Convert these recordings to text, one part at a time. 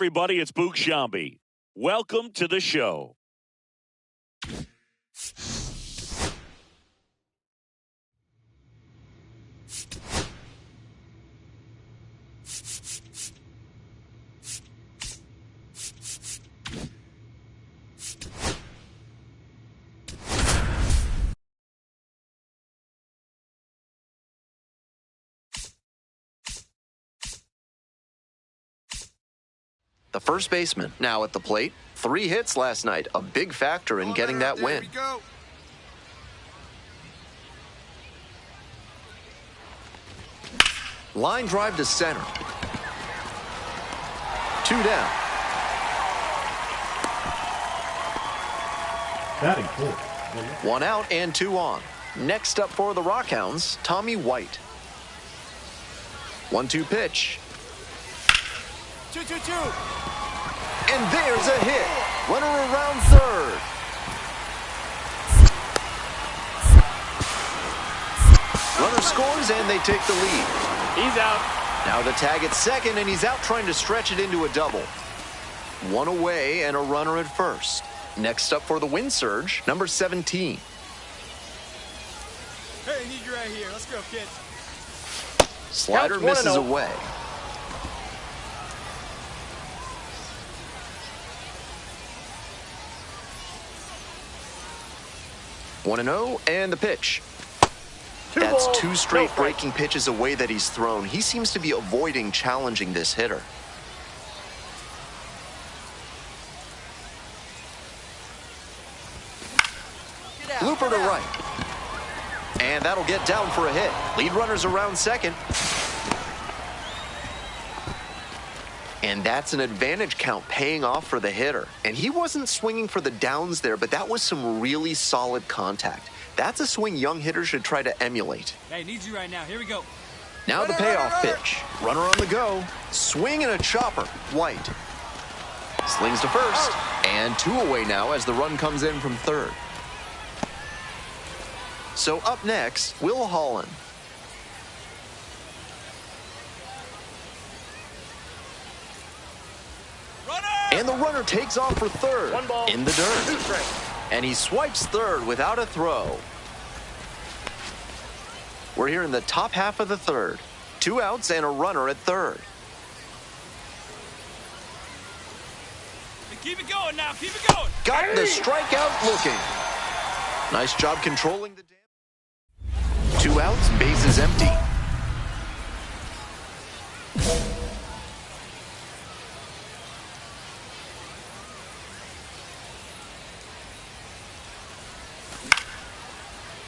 Everybody, it's Boog Shambi. Welcome to the show. The first baseman now at the plate. 3 hits last night, a big factor in getting that win. Line drive to center. 2 down. Batting full. 1 out and 2 on. Next up for the Rockhounds, Tommy White. 1-2 pitch. 2-2-2. And there's a hit. Runner around third. Runner scores and they take the lead. He's out. Now the tag at second, and he's out trying to stretch it into a double. 1 away and a runner at first. Next up for the Wind Surge, number 17. Hey, I need you right here. Let's go, kid. Slider misses away. One and 0, and the pitch. That's 2 straight breaking pitches away that he's thrown. He seems to be avoiding challenging this hitter. Looper to right. And that'll get down for a hit. Lead runners around second. And that's an advantage count paying off for the hitter. And he wasn't swinging for the downs there, but that was some really solid contact. That's a swing young hitters should try to emulate. Hey, need you right now. Here we go. Now the payoff pitch. Runner on the go. Swing and a chopper. White. Slings to first. And 2 away now as the run comes in from third. So up next, Will Holland. And the runner takes off for third. 1 ball. In the dirt. And he swipes third without a throw. We're here in the top half of the third. 2 outs and a runner at third. Hey, keep it going now. Keep it going. Got the strikeout looking. Nice job controlling the damage. 2 outs, bases empty.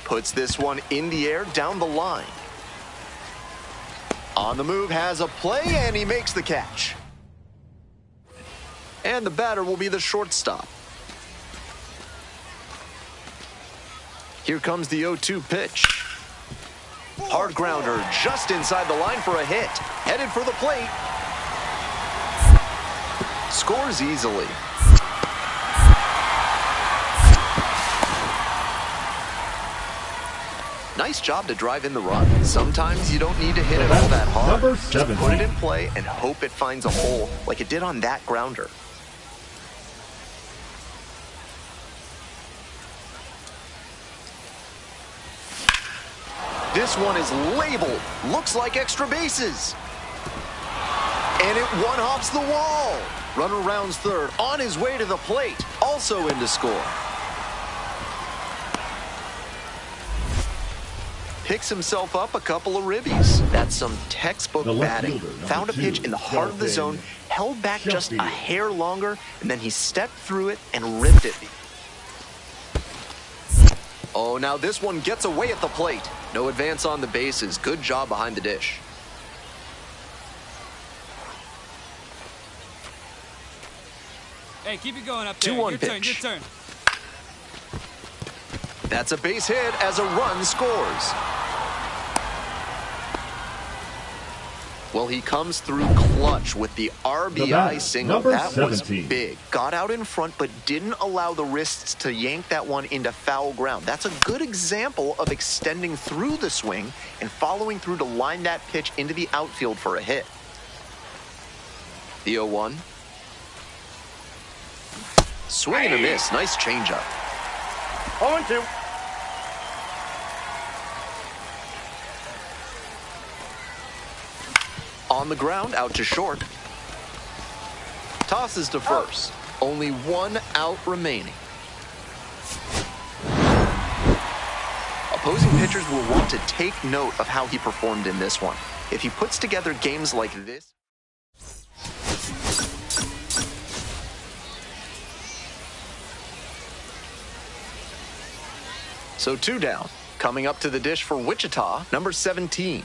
Puts this one in the air down the line. On the move, has a play, and he makes the catch. And the batter will be the shortstop. Here comes the 0-2 pitch. Hard grounder just inside the line for a hit. Headed for the plate. Scores easily. Nice job to drive in the run. Sometimes you don't need to hit it all that hard. Just put it in play and hope it finds a hole like it did on that grounder. This one is labeled. Looks like extra bases. And it one-hops the wall. Runner rounds third, on his way to the plate. Also in to score. Picks himself up a couple of ribbies. That's some textbook batting. Found a pitch in the heart of the zone, held back just a hair longer, and then he stepped through it and ripped it. Oh, now this one gets away at the plate. No advance on the bases. Good job behind the dish. Hey, keep it going up there. 2-1 your pitch. Turn. That's a base hit as a run scores. Well, he comes through clutch with the RBI single. That was big. Got out in front, but didn't allow the wrists to yank that one into foul ground. That's a good example of extending through the swing and following through to line that pitch into the outfield for a hit. The 0-1. Swing and a miss. Nice changeup. 0-2. On the ground, out to short. Tosses to first. Only one out remaining. Opposing pitchers will want to take note of how he performed in this one. If he puts together games like this... So 2 down. Coming up to the dish for Wichita, number 17.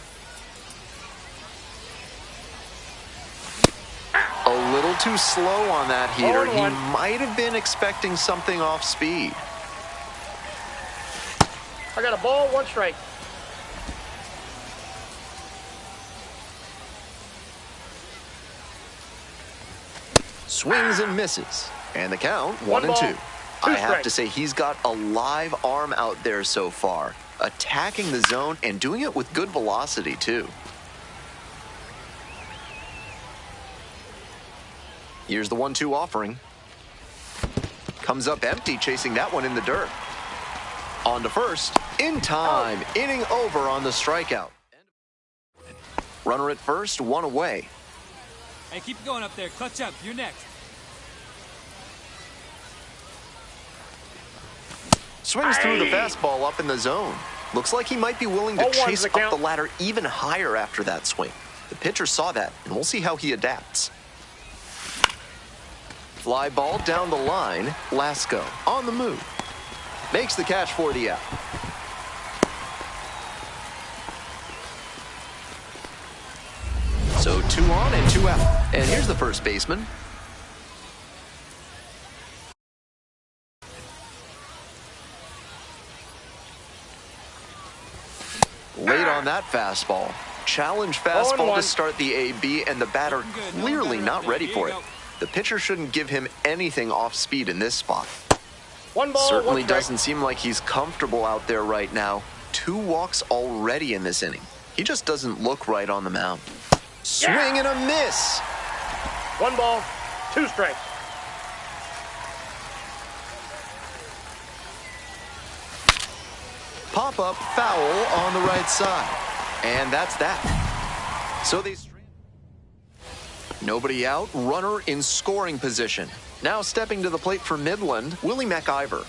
A little too slow on that heater. He might have been expecting something off speed. I got a ball, 1 strike. Swings and misses. And the count, 1-2. I have to say, he's got a live arm out there so far. Attacking the zone and doing it with good velocity, too. Here's the 1-2 offering. Comes up empty, chasing that one in the dirt. On to first. In time. Inning over on the strikeout. Runner at first, 1 away. Hey, keep going up there. Clutch up. You're next. Swings through the fastball up in the zone. Looks like he might be willing to chase up the ladder even higher after that swing. The pitcher saw that, and we'll see how he adapts. Fly ball down the line. Lasco on the move. Makes the catch for the out. So 2 on and 2 out. And here's the first baseman. Late on that fastball. Challenge fastball to start the AB, and the batter clearly not ready for it. The pitcher shouldn't give him anything off speed in this spot. 1 ball, Certainly 1 strike. doesn't seem like he's comfortable out there right now. 2 walks already in this inning. He just doesn't look right on the mound. Swing and a miss. 1 ball, 2 strikes. Pop-up foul on the right side. And that's that. So they... Nobody out, runner in scoring position. Now stepping to the plate for Midland, Willie McIver.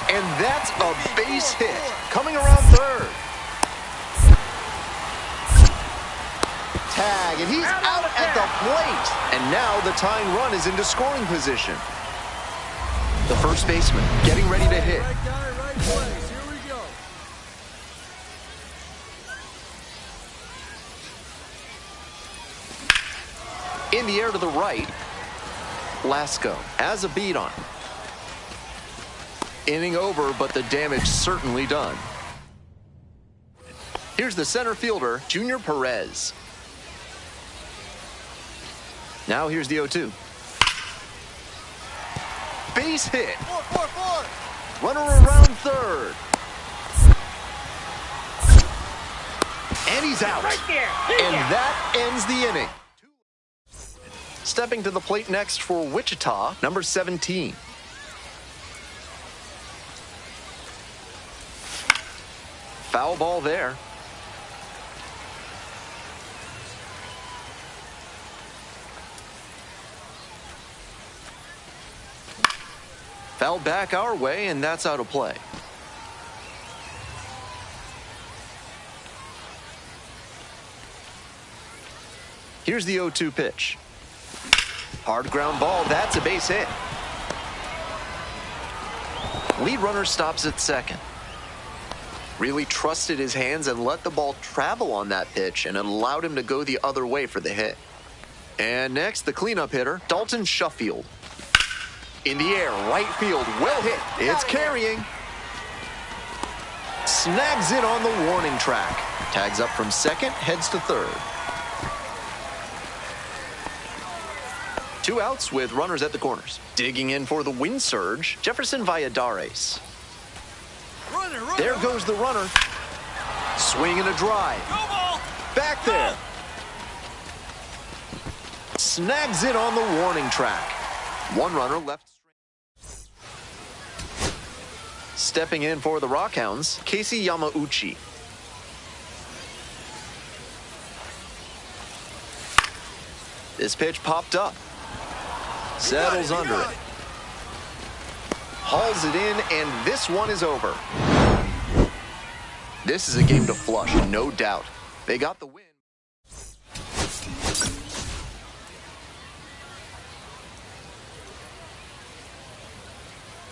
And that's a base hit. Coming around third. Tag, and he's out at the plate. And now the tying run is into scoring position. The first baseman getting ready to hit. Right guy, right place. Here we go. In the air to the right. Lasco has a beat on him. Inning over, but the damage certainly done. Here's the center fielder, Junior Perez. Now here's the 0-2. Base hit. 4. Runner around third. And he's out. Right there. And that ends the inning. Stepping to the plate next for Wichita, number 17. Foul ball there. Fouled back our way, and that's out of play. Here's the 0-2 pitch. Hard ground ball, that's a base hit. Lead runner stops at second. Really trusted his hands and let the ball travel on that pitch, and it allowed him to go the other way for the hit. And next, the cleanup hitter, Dalton Shuffield. In the air, right field, well hit. It's carrying. Snags it on the warning track. Tags up from second, heads to third. 2 outs with runners at the corners. Digging in for the wind surge, Jefferson Valladares. There goes the runner. Swing and a drive. Go ball! Back there. snags it on the warning track. One runner left. Stepping in for the Rockhounds, Casey Yamauchi. This pitch popped up. Settles under it. Hauls it in, and this one is over. This is a game to flush, no doubt. They got the win.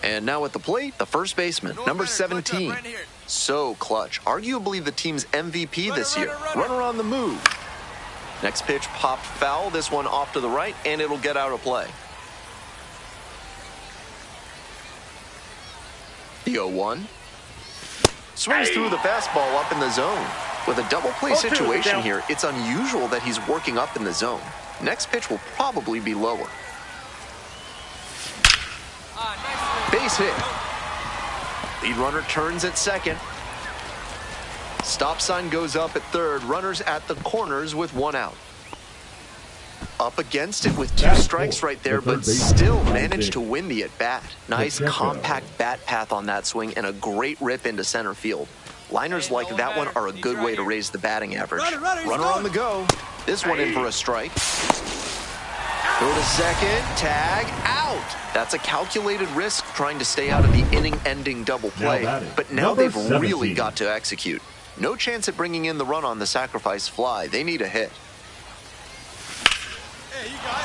And now at the plate, the first baseman, number 17. So clutch. Arguably the team's MVP this year. Runner on the move. Next pitch popped foul. This one off to the right, and it'll get out of play. The 0-1. Swings through the fastball up in the zone. With a double play situation here, it's unusual that he's working up in the zone. Next pitch will probably be lower. Base hit. Lead runner turns at second. Stop sign goes up at third. Runners at the corners with one out. Up against it with two strikes right there, but still managed to win the at-bat. Nice compact bat path on that swing and a great rip into center field. Liners like that one are a good way to raise the batting average. Runner on the go. This one in for a strike. Throw to second, tag, out. That's a calculated risk trying to stay out of the inning-ending double play, but now they've really got to execute. No chance at bringing in the run on the sacrifice fly. They need a hit.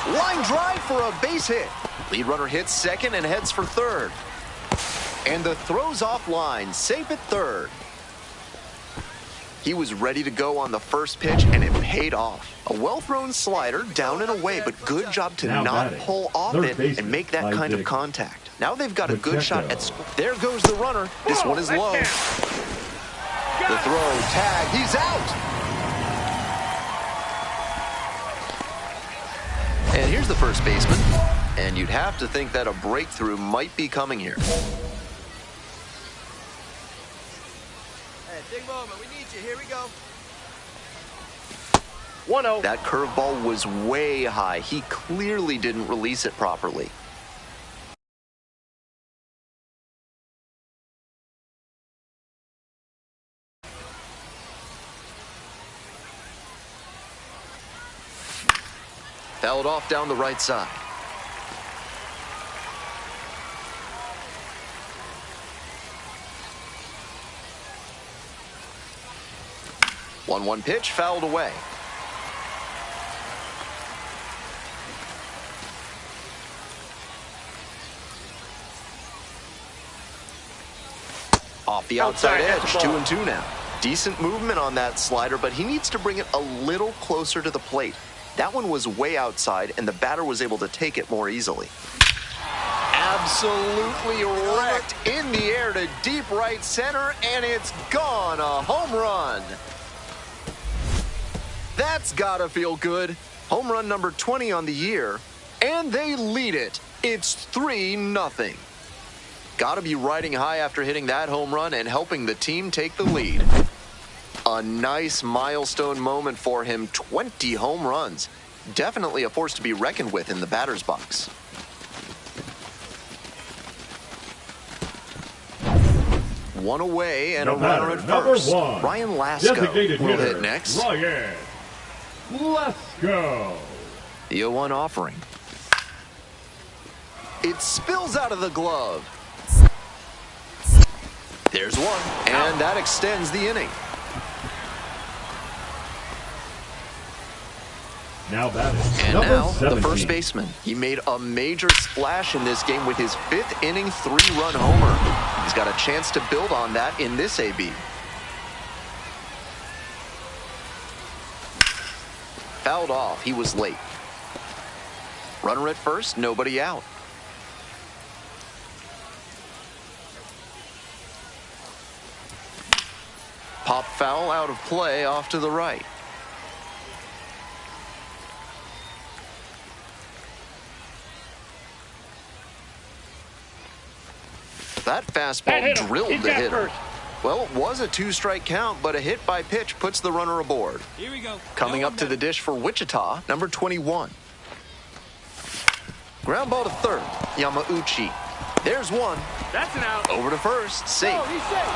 Line drive for a base hit. Lead runner hits second and heads for third. And the throw's offline, safe at third. He was ready to go on the first pitch, and it paid off. A well-thrown slider down and away, but good job to not pull off it and make that kind of contact. Now they've got a good shot at score. There goes the runner. This one is low. The throw, tag, he's out. And here's the first baseman. And you'd have to think that a breakthrough might be coming here. Hey, big moment. We need you. Here we go. 1-0. That curveball was way high. He clearly didn't release it properly. Fouled off down the right side. One pitch, fouled away. Off the outside edge, 2-2 now. Decent movement on that slider, but he needs to bring it a little closer to the plate. That one was way outside, and the batter was able to take it more easily. Absolutely wrecked in the air to deep right center, and it's gone. A home run. That's gotta feel good. Home run number 20 on the year, and they lead it. It's 3-0. Gotta be riding high after hitting that home run and helping the team take the lead. A nice milestone moment for him, 20 home runs. Definitely a force to be reckoned with in the batter's box. One away and a runner at first. Ryan Lasko will hit next. Ryan Lasko. The 0-1 offering. It spills out of the glove. There's one, and that extends the inning. Now batting. And now, the first baseman. He made a major splash in this game with his 5th inning 3-run homer. He's got a chance to build on that in this AB. Fouled off. He was late. Runner at first, nobody out. Pop foul out of play off to the right. That fastball drilled the hitter. Well, it was a 2-strike count, but a hit by pitch puts the runner aboard. Here we go. Coming up to the dish for Wichita, number 21. Ground ball to third, Yamauchi. There's one. That's an out. Over to first, safe. Oh, he's safe.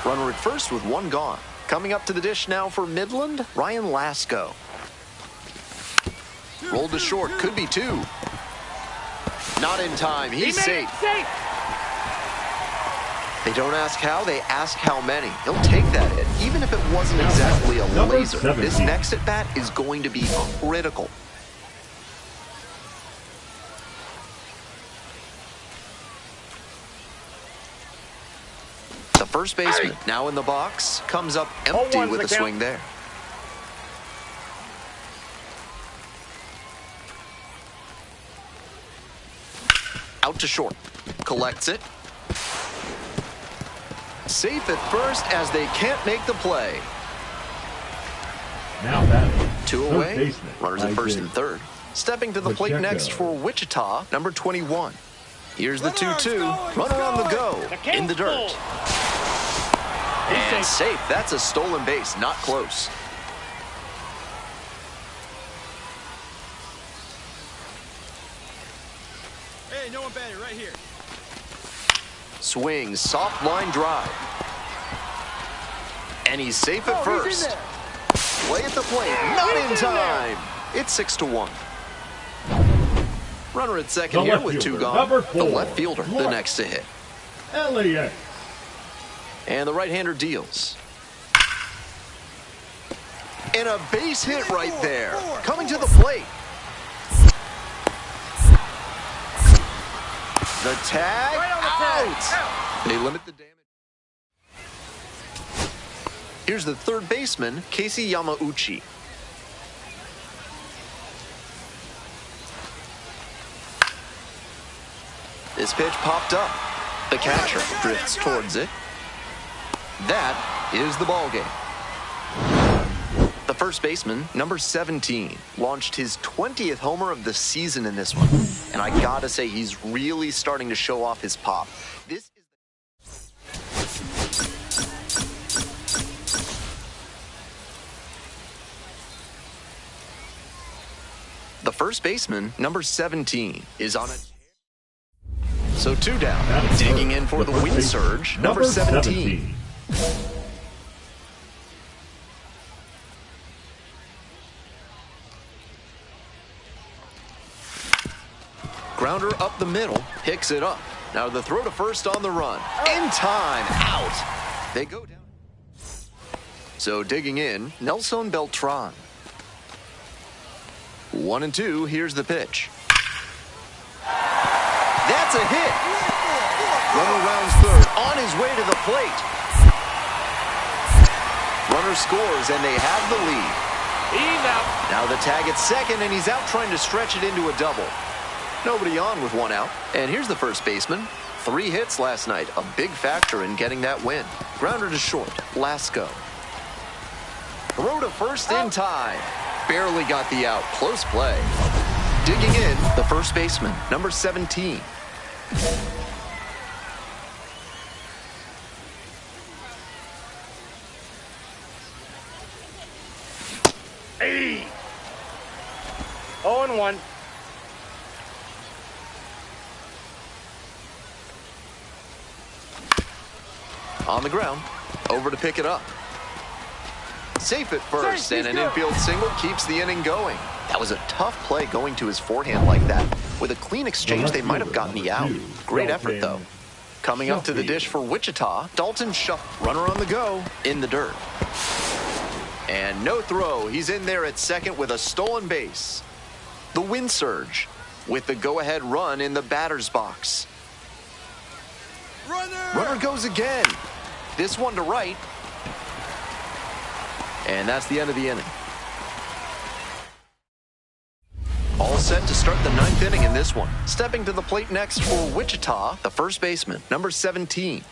Runner at first with one gone. Coming up to the dish now for Midland, Ryan Lasko. Rolled to short, could be two. Not in time, he's safe. Safe. They don't ask how, they ask how many. He'll take that hit, even if it wasn't exactly a laser. This next at bat is going to be critical. The first baseman, now in the box, comes up empty with a swing there. Out to short. Collects it. Safe at first as they can't make the play. Now batting. Two away. Runners at first and third. Stepping to the plate next for Wichita, number 21. Here's the 2-2. Runner on the go. In the dirt. And safe. That's a stolen base. Not close. Hey, no one batting right here. Swings, soft line drive. And he's safe at first. Play at the plate, not in time. It's 6-1. Runner at second here with two gone. The left fielder, the next to hit. LAX. And the right-hander deals. And a base hit right there. Coming to the plate. The tag, out. They limit the damage. Here's the third baseman, Casey Yamauchi. This pitch popped up. The catcher drifts towards it. That is the ball game. The first baseman, number 17, launched his 20th homer of the season in this one. And I gotta say, he's really starting to show off his pop. This is the first baseman, number 17, is on it. So two down. Digging in for the wind surge, number 17. Grounder up the middle, picks it up. Now the throw to first on the run. In time, out. They go down. So digging in, Nelson Beltran. 1-2, here's the pitch. That's a hit. Runner rounds third, on his way to the plate. Runner scores, and they have the lead. He's out. Now the tag at second, and he's out trying to stretch it into a double. Nobody on with one out. And here's the first baseman. 3 hits last night, a big factor in getting that win. Grounder to short, Lasko. Throw to first in time. Barely got the out, close play. Digging in, the first baseman, number 17. Hey. 0-1. On the ground, over to pick it up. Safe at first, and an infield single keeps the inning going. That was a tough play going to his forehand like that. With a clean exchange, they might have gotten the out. Great effort, though. Coming up to the dish for Wichita, Dalton Shuff, runner on the go, in the dirt. And no throw. He's in there at second with a stolen base. The wind surge with the go-ahead run in the batter's box. Runner goes again. This one to right. And that's the end of the inning. All set to start the 9th inning in this one. Stepping to the plate next for Wichita, the first baseman, number 17.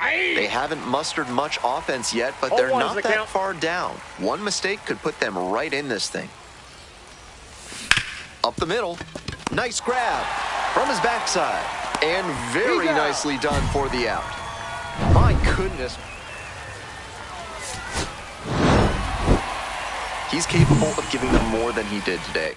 They haven't mustered much offense yet, but they're not that far down. One mistake could put them right in this thing. Up the middle. Nice grab from his backside. And very nicely done for the out. My goodness. He's capable of giving them more than he did today.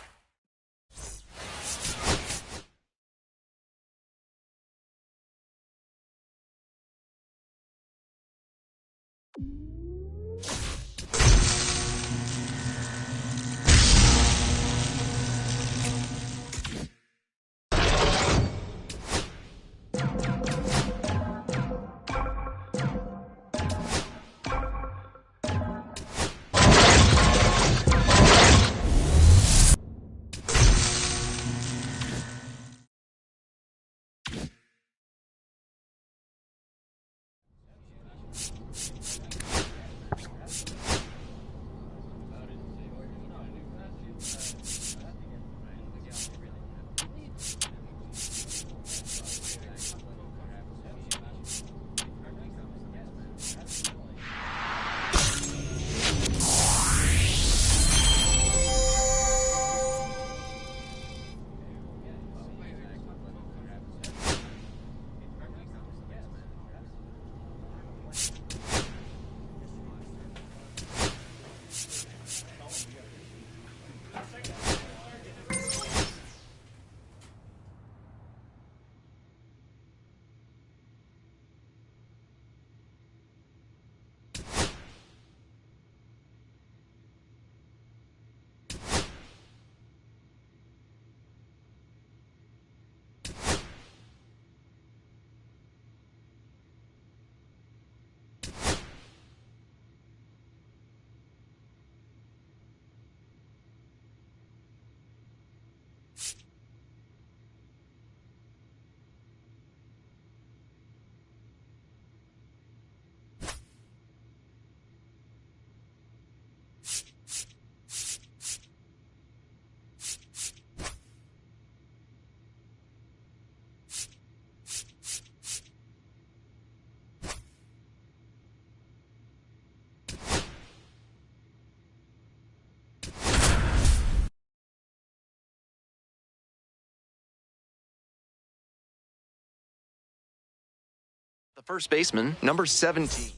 The first baseman, number 17.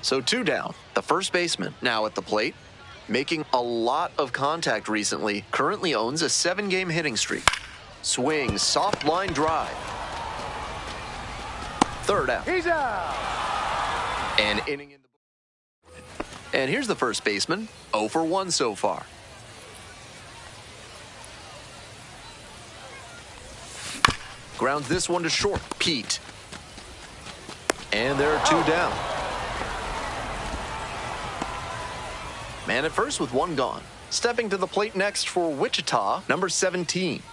So 2 down. The first baseman now at the plate, making a lot of contact recently, currently owns a 7-game hitting streak. Swing, soft line drive. Third out. He's out. An inning in the book. And here's the first baseman, 0 for 1 so far. Grounds this one to short. Pete. And there are 2 down. Man at first with 1 gone. Stepping to the plate next for Wichita, number 17.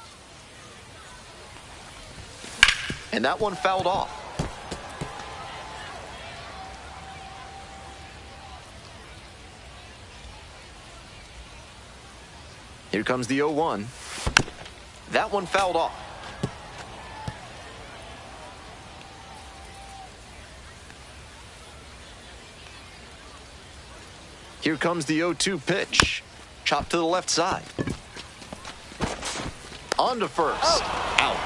And that one fouled off. Here comes the 0-1. That one fouled off. Here comes the 0-2 pitch. Chopped to the left side. On to first. Out.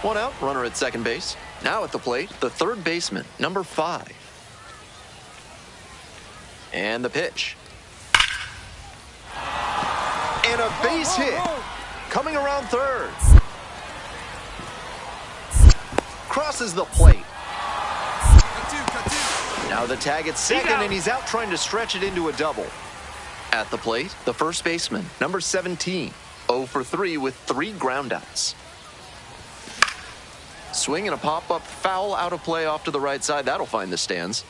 1 out, runner at second base. Now at the plate, the third baseman, number 5. And the pitch. And a base hit. Coming around third. Crosses the plate. Now the tag at second, and he's out trying to stretch it into a double. At the plate, the first baseman, number 17, 0 for 3 with 3 groundouts. Swing and a pop-up foul out of play off to the right side. That'll find the stands.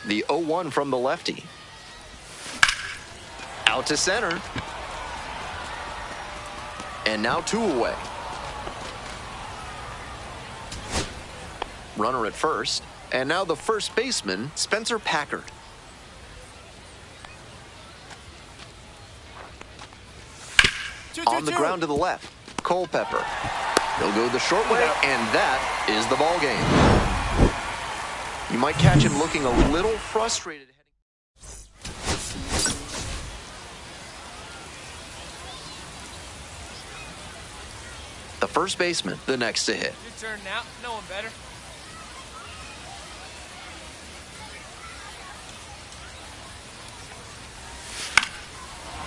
The 0-1 from the lefty. Out to center. And now 2 away. Runner at first. And now the first baseman, Spencer Packard. On the ground to the left, Culpepper. He'll go the short way, and that is the ball game. You might catch him looking a little frustrated. The first baseman, the next to hit. Your turn now. No one better.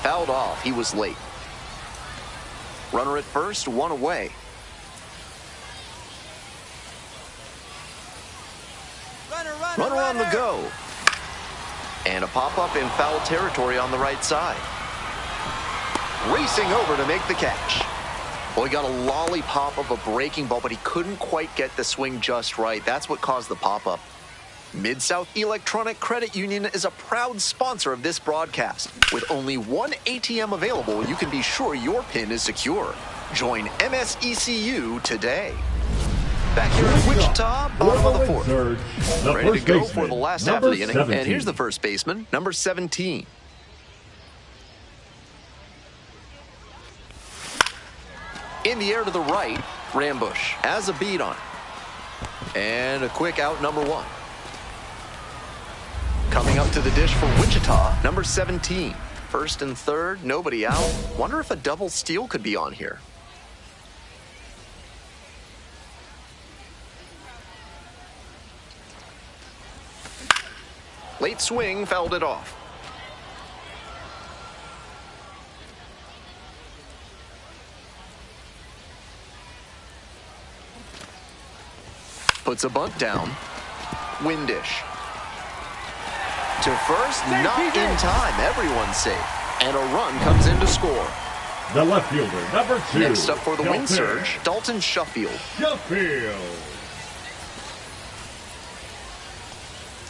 Fouled off. He was late. Runner at first, one away. Runner on the go. And a pop-up in foul territory on the right side. Racing over to make the catch. Well, he got a lollipop of a breaking ball, but he couldn't quite get the swing just right. That's what caused the pop-up. Mid-South Electronic Credit Union is a proud sponsor of this broadcast. With only one ATM available, you can be sure your PIN is secure. Join MSECU today. Back here in Wichita, bottom of the fourth. Ready to go for the last half of the inning. 17. And here's the first baseman, number 17. In the air to the right, Rambush has a beat on it. And a quick out, number 1. Coming up to the dish for Wichita, number 17. First and third, nobody out. Wonder if a double steal could be on here. Late swing, fouled it off. Puts a bunt down. Windish. To first, not in time. Everyone's safe. And a run comes in to score. The left fielder, number 2. Next up for the win surge, Dalton Shuffield.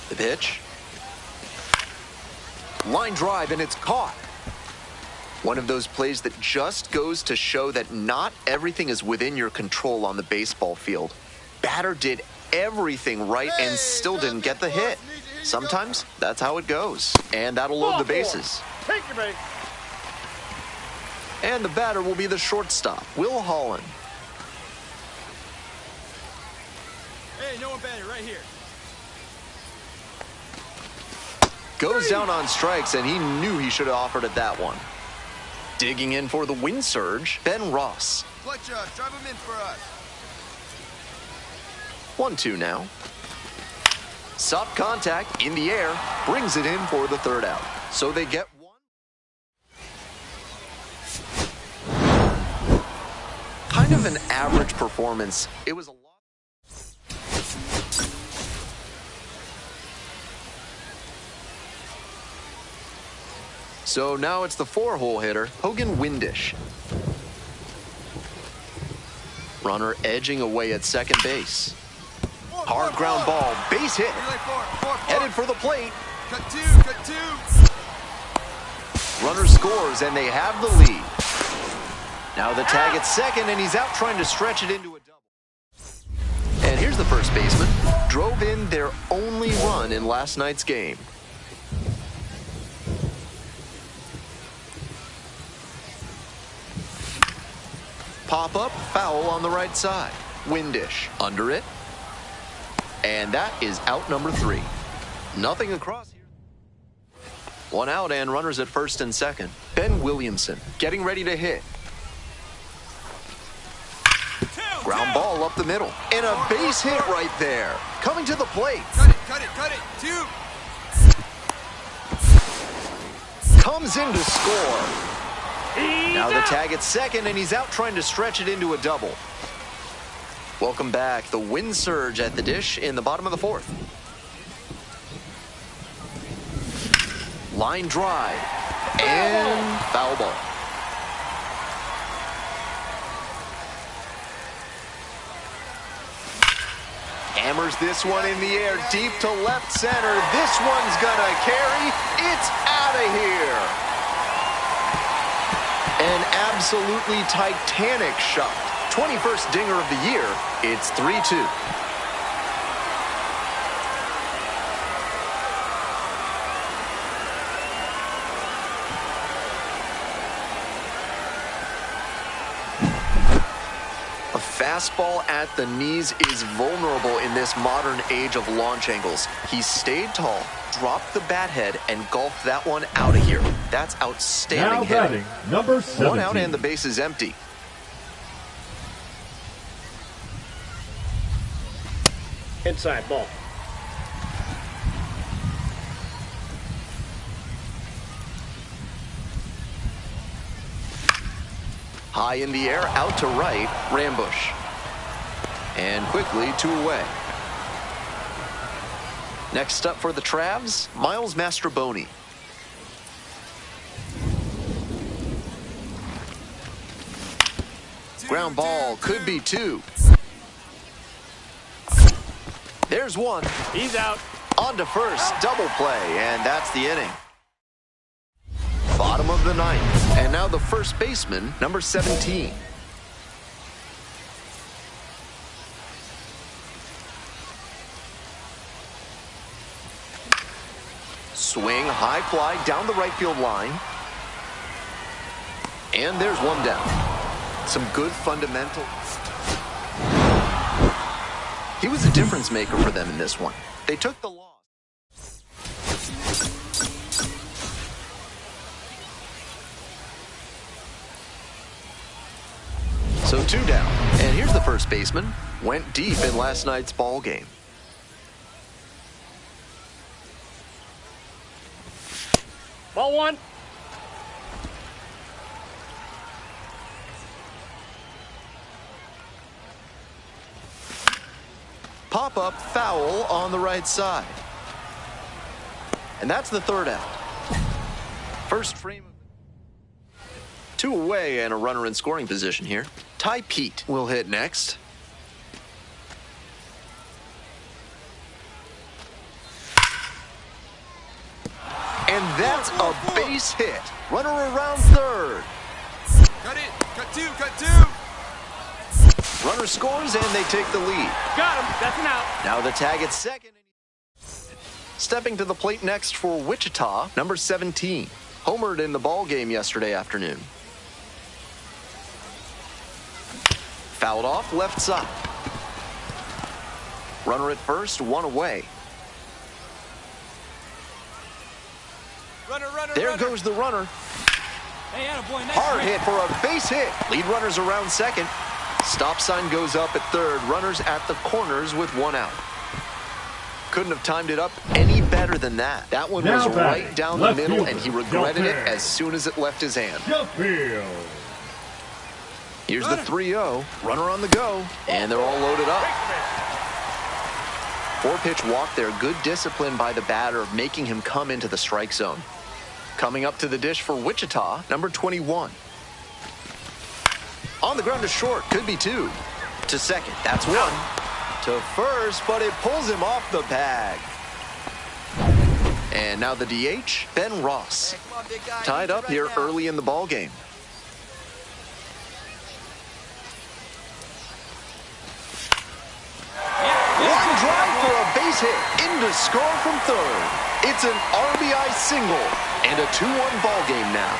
The pitch. Line drive, and it's caught. One of those plays that just goes to show that not everything is within your control on the baseball field. Batter did everything right and still didn't get the hit. Sometimes that's how it goes. And that'll load the bases. And the batter will be the shortstop, Will Holland. Hey, no one batted right here. Goes down on strikes, and he knew he should have offered it that one. Digging in for the win surge, Ben Ross. Clutch up, drive him in for us. 1-2 now. Soft contact in the air, brings it in for the third out. So they get one. Kind of an average performance. It was a lot. So now it's the 4-hole hitter, Hogan Windish. Runner edging away at second base. Hard ground ball, base hit. Headed for the plate. Cut two. Runner scores, and they have the lead. Now the tag at second, and he's out trying to stretch it into a double. And here's the first baseman. Drove in their only run in last night's game. Pop-up, foul on the right side. Windish under it. And that is out number 3. Nothing across here. One out and runners at first and second. Ben Williamson getting ready to hit. Ground ball up the middle. And a base hit right there. Coming to the plate. Cut it. 2. Comes in to score. Now the tag at second, and he's out trying to stretch it into a double. Welcome back. The win surge at the dish in the bottom of the fourth. Line drive. And foul ball. Hammers this one in the air deep to left center. This one's gonna carry. It's out of here. An absolutely titanic shot. 21st dinger of the year. It's 3-2. A fastball at the knees is vulnerable in this modern age of launch angles. He stayed tall, dropped the bat head, and golfed that one out of here. That's outstanding hitting. Number 17. One out and the base is empty. Inside ball. High in the air, out to right, Rambush. And quickly 2 away. Next up for the Travs, Miles Mastroboni. Ground ball, could be 2. There's 1. He's out. On to first, double play, and that's the inning. Bottom of the 9th, and now the first baseman, number 17. Swing, high fly down the right field line. And there's 1 down. Some good fundamentals. He was a difference maker for them in this one. They took the loss. So 2 down. And here's the first baseman. Went deep in last night's ball game. Ball 1. Pop-up foul on the right side. And that's the 3rd out. First frame. 2 away and a runner in scoring position here. Ty Pete will hit next. And that's a base hit. Runner around 3rd. Cut it. Cut 2. Cut 2. Runner scores and they take the lead. Got him. That's an out. Now the tag at second. Stepping to the plate next for Wichita, number 17. Homered in the ball game yesterday afternoon. Fouled off left side. Runner at first, 1 away. Runner. There goes the runner. Hey, attaboy, nice Hard hit. hit for a base hit. Lead runners around second. Stop sign goes up at 3rd. Runners at the corners with 1 out. Couldn't have timed it up any better than that. That one was right down the middle, and he regretted it as soon as it left his hand. Here's the 3-0. Runner on the go, and they're all loaded up. 4-pitch walk there. Good discipline by the batter of making him come into the strike zone. Coming up to the dish for Wichita, number 21. On the ground to short, could be 2. To second, that's 1. To first, but it pulls him off the bag. And now the DH, Ben Ross. Hey, come on, big guy. Tied up here early in the ball game. One drive for a base hit into score from 3rd. It's an RBI single and a 2-1 ball game now.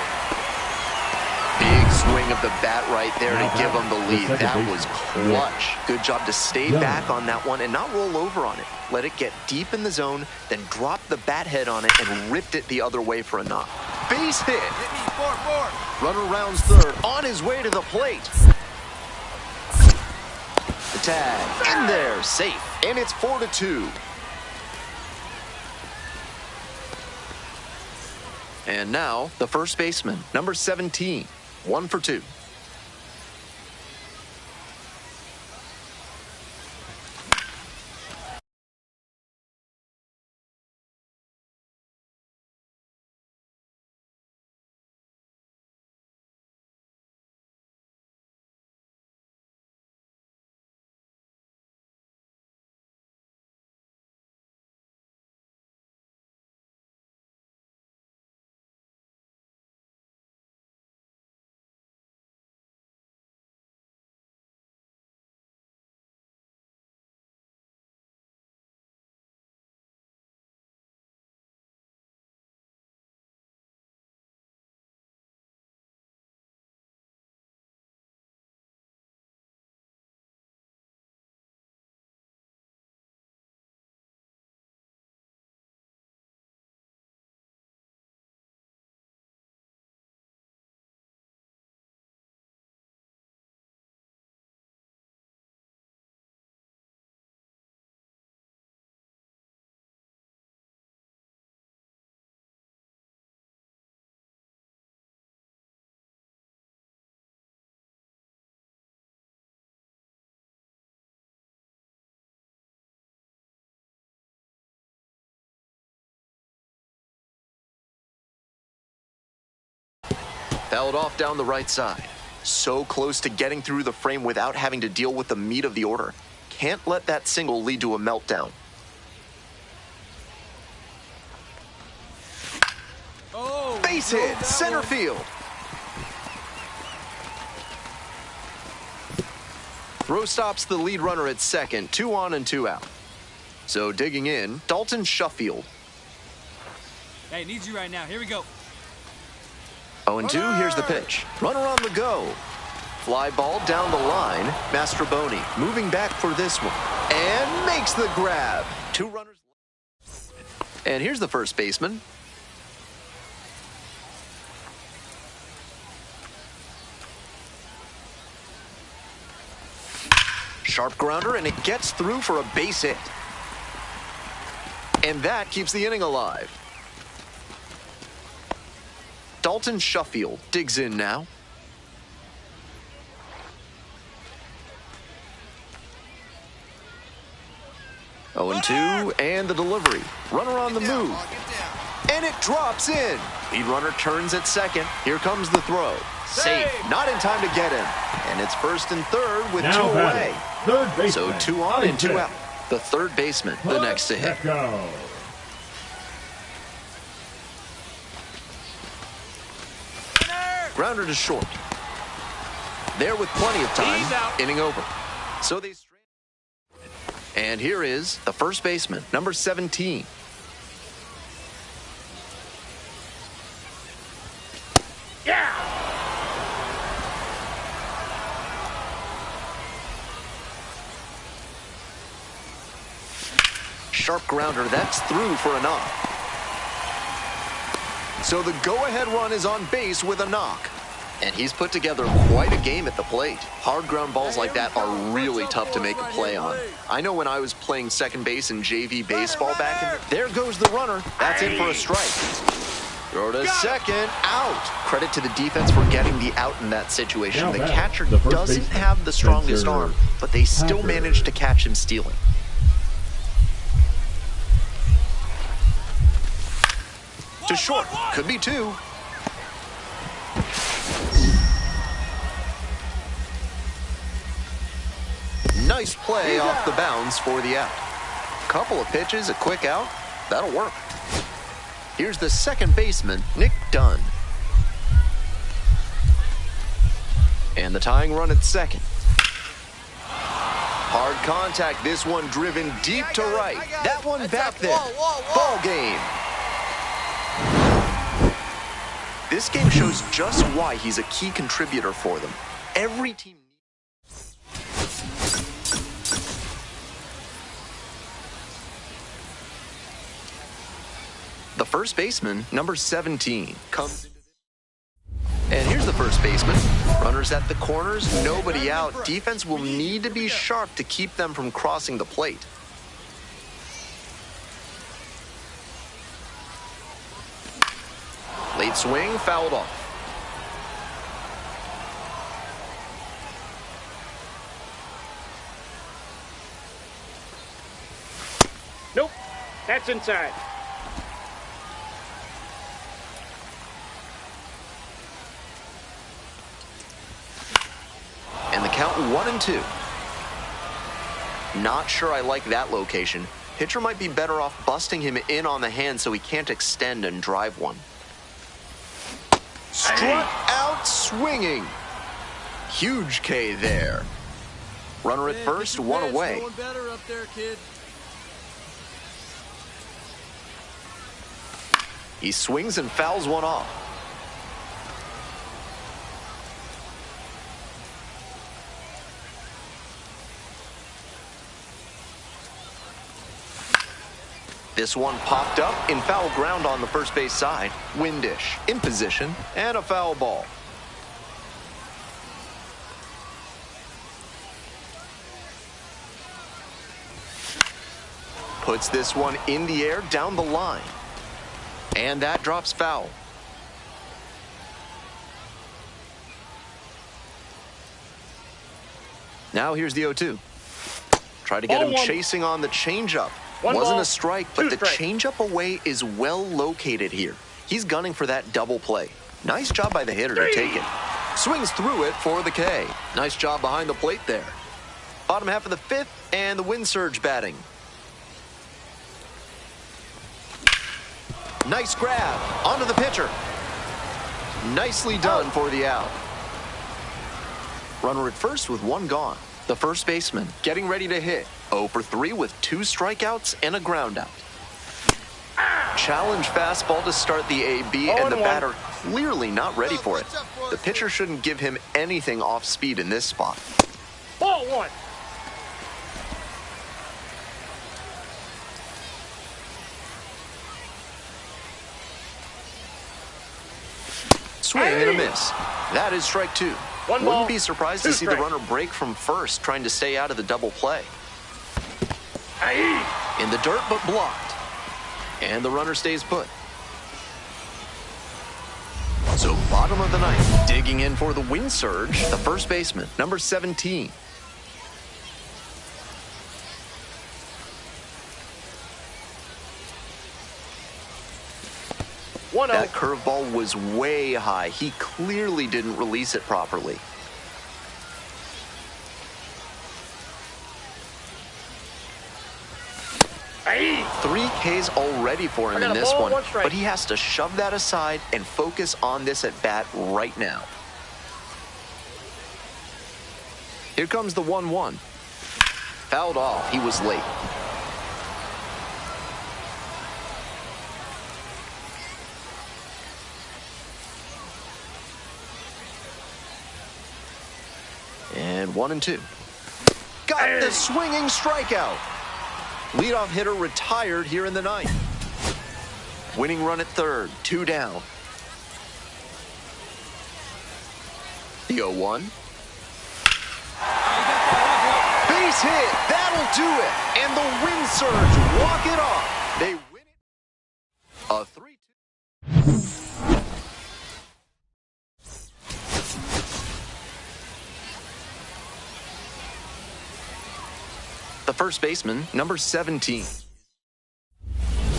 Big swing of the bat right there to give them the lead. That was clutch. Good job to stay back on that one and not roll over on it. Let it get deep in the zone, then drop the bat head on it and ripped it the other way for a knock. Base hit. Hit me. 4. Runner rounds 3rd, on his way to the plate. The tag in there, safe, and it's 4-2. And now the first baseman, number 17, 1 for 2. Fouled off down the right side. So close to getting through the frame without having to deal with the meat of the order. Can't let that single lead to a meltdown. Oh, Base hit, center field. Throw stops the lead runner at second, 2 on and 2 out. So digging in, Dalton Shuffield. Hey, needs you right now. Here we go. 0-2, here's the pitch. Runner on the go. Fly ball down the line. Mastroboni moving back for this one. And makes the grab. 2 runners. And here's the first baseman. Sharp grounder, and it gets through for a base hit. And that keeps the inning alive. Dalton Shuffield digs in now. 0-2, and the delivery. Runner on the move. And it drops in. Lead runner turns at second. Here comes the throw. Safe. Not in time to get him. And it's first and third with Now 2 away. Third baseman. So 2 on and 2 out. The third baseman, the next to hit. Grounder to short. There with plenty of time. Inning over. So they straight. And here is the first baseman, number 17. Yeah! Sharp grounder, that's through for a knock. So the go-ahead run is on base with a knock. And he's put together quite a game at the plate. Hard ground balls like that are really tough to make a play on. I know when I was playing second base in JV baseball back in there goes the runner. That's in for a strike. Throw to second, out. Credit to the defense for getting the out in that situation. The catcher doesn't have the strongest arm, but they still managed to catch him stealing. To short, could be 2. Nice play off the bounds for the out. Couple of pitches, a quick out. That'll work. Here's the second baseman, Nick Dunn. And the tying run at second. Hard contact, this one driven deep to right. That one back there. Ball game. This game shows just why he's a key contributor for them. Every team. The first baseman, number 17, comes into this. And here's the first baseman. Runners at the corners, nobody out. Defense will need to be sharp to keep them from crossing the plate. Late swing, fouled off. Nope, that's inside. And the count 1-2. Not sure I like that location. Pitcher might be better off busting him in on the hand so he can't extend and drive one. Struck out swinging. Huge K there. Runner at first, 1 away. Better up there, kid. He swings and fouls one off. This one popped up in foul ground on the first base side. Windish, in position, and a foul ball. Puts this one in the air down the line. And that drops foul. Now here's the 0-2. Try to get him chasing on the changeup. Wasn't a strike, but the changeup away is well located here. He's gunning for that double play. Nice job by the hitter to take it. Swings through it for the K. Nice job behind the plate there. Bottom half of the fifth, and the wind surge batting. Nice grab onto the pitcher. Nicely done for the out. Runner at first with one gone. The first baseman getting ready to hit. 0 for 3 with 2 strikeouts and a ground out. Challenge fastball to start the AB, and the batter clearly not ready for it. The pitcher shouldn't give him anything off speed in this spot. Ball 1. Swing and a miss. That is strike 2. Wouldn't be surprised to see the runner break from first, trying to stay out of the double play. In the dirt, but blocked. And the runner stays put. So bottom of the ninth, digging in for the wind surge, the first baseman, number 17. That curveball was way high. He clearly didn't release it properly. Three Ks already for him in this one, but he has to shove that aside and focus on this at bat right now. Here comes the 1-1. Fouled off. He was late. And 1-2. Got the swinging strikeout. Leadoff hitter retired here in the ninth. Winning run at third, 2 down. The 0-1. Base hit, that'll do it. And the wind surge walk it off. They win it. A 3-2. The first baseman, number 17.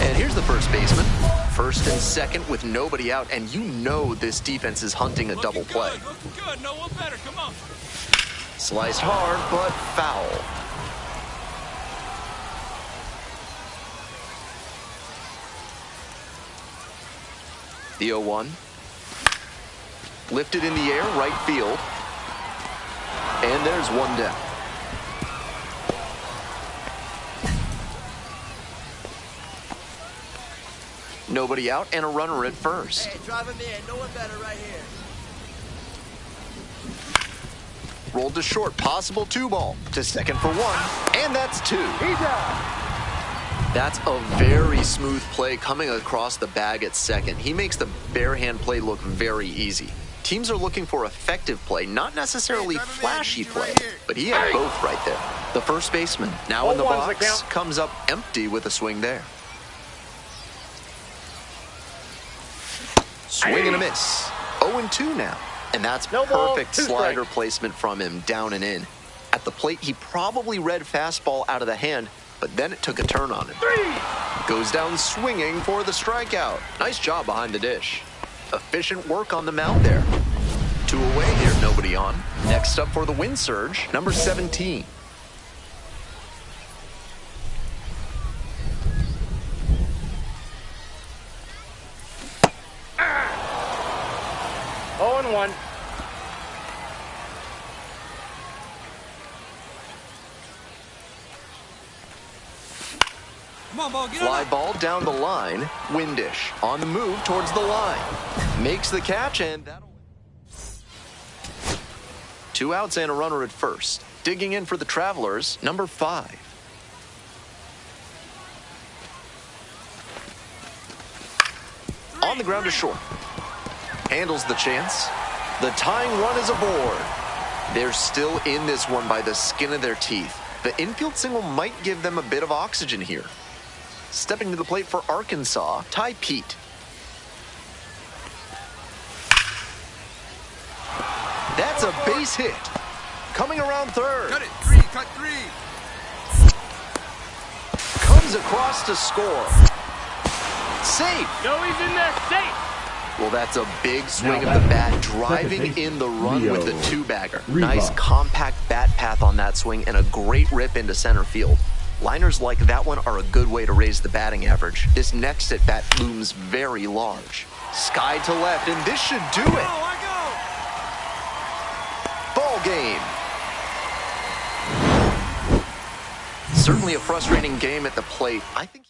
And here's the first baseman. First and second with nobody out, and you know this defense is hunting a double play. Good, no one better, come on. Sliced hard, but foul. The 0-1. Lifted in the air, right field. And there's one down. Nobody out and a runner at first. Hey, drive him in. No one better right here. Rolled to short, possible 2-ball. To second for 1, and that's 2. He's out. That's a very smooth play coming across the bag at second. He makes the bare hand play look very easy. Teams are looking for effective play, not necessarily flashy play, but he had both right there. The first baseman, now in the box, comes up empty with a swing there. Swing and a miss. 0-2 now. And that's perfect slider placement from him, down and in. At the plate, he probably read fastball out of the hand, but then it took a turn on him. Goes down swinging for the strikeout. Nice job behind the dish. Efficient work on the mound there. 2 away here, nobody on. Next up for the wind surge, number 17. One. Come on, ball, get Fly ball down the line. Windish on the move towards the line. Makes the catch, and that'll... 2 outs and a runner at first. Digging in for the Travelers, number 5. On the ground to short. Handles the chance. The tying run is aboard. They're still in this one by the skin of their teeth. The infield single might give them a bit of oxygen here. Stepping to the plate for Arkansas, Ty Pete. That's a base hit. Coming around third. Cut it, 3, cut 3. Comes across to score. Safe. No, he's in there, safe. Well, that's a big swing of the bat, driving in the run with the two-bagger. Nice compact bat path on that swing and a great rip into center field. Liners like that one are a good way to raise the batting average. This next at-bat looms very large. Sky to left, and this should do it. Ball game. Certainly a frustrating game at the plate. I think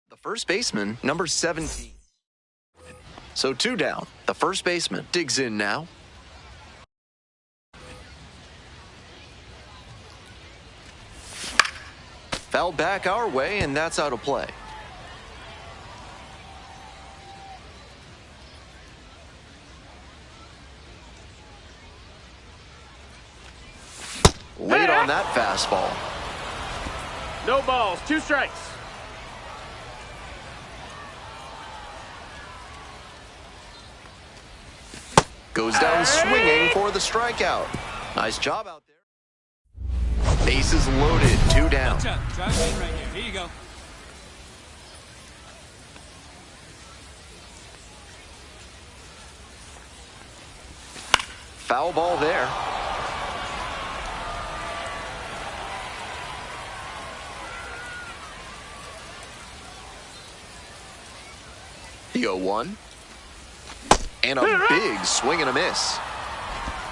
the first baseman, number 17. So 2 down. The first baseman digs in now. Foul back our way, and that's out of play. Late on that fastball. No balls, 2 strikes. Goes down swinging for the strikeout. Nice job out there. Bases loaded, 2 down. Watch out. Drive in right here. Here you go. Foul ball there. The 0-1. And a big swing and a miss.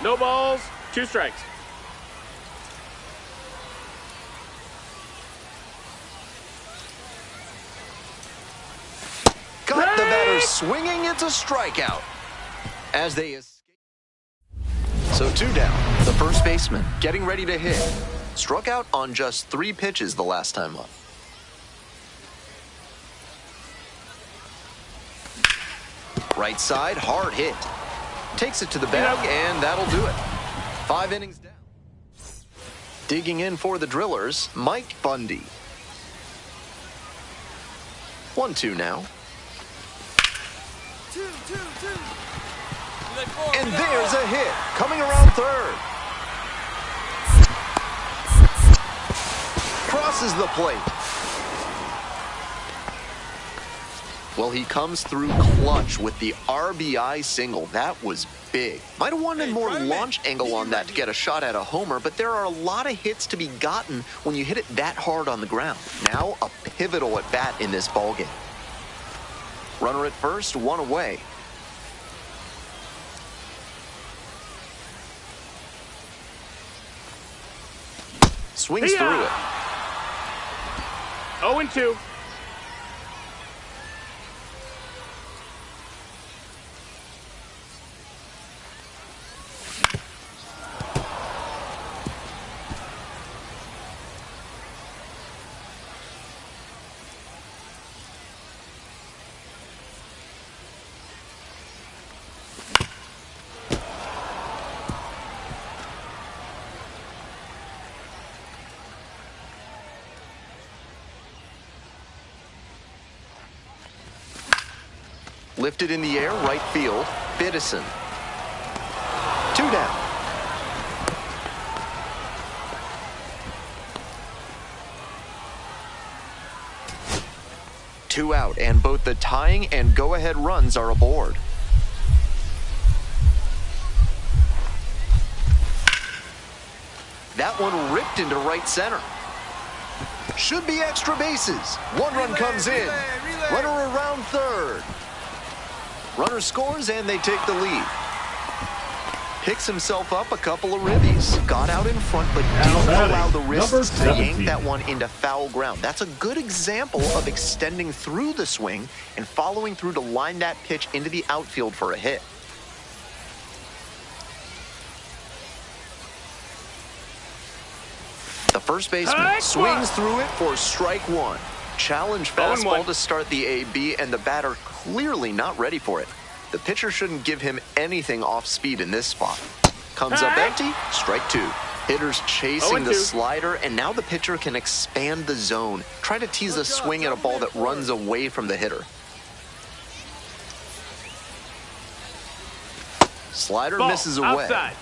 No balls, 2 strikes. Got the batter swinging. It's a strikeout. As they escape. So 2 down. The first baseman getting ready to hit. Struck out on just 3 pitches the last time up. Right side, hard hit. Takes it to the bag, and that'll do it. 5 innings down. Digging in for the Drillers, Mike Bundy. 1-2 now. 2, 2, 2. And there's a hit, coming around third. Crosses the plate. Well, he comes through clutch with the RBI single. That was big. Might have wanted more launch angle on that to get a shot at a homer, but there are a lot of hits to be gotten when you hit it that hard on the ground. Now a pivotal at bat in this ballgame. Runner at first, 1 away. Swings through it. 0-2. Lifted in the air, right field, Biddison. 2 down. 2 out, and both the tying and go-ahead runs are aboard. That one ripped into right center. Should be extra bases. One run comes in. Runner around third. Runner scores, and they take the lead. Picks himself up a couple of ribbies. Got out in front, but didn't allow the wrists to yank that one into foul ground. That's a good example of extending through the swing and following through to line that pitch into the outfield for a hit. The first baseman swings through it for strike one. Challenge fastball to start the AB, and the batter clearly not ready for it. The pitcher shouldn't give him anything off speed in this spot. Comes up empty, strike two. Hitter's chasing the slider, and now the pitcher can expand the zone. Try to tease a swing at a ball that runs away from the hitter. Slider misses away. Outside.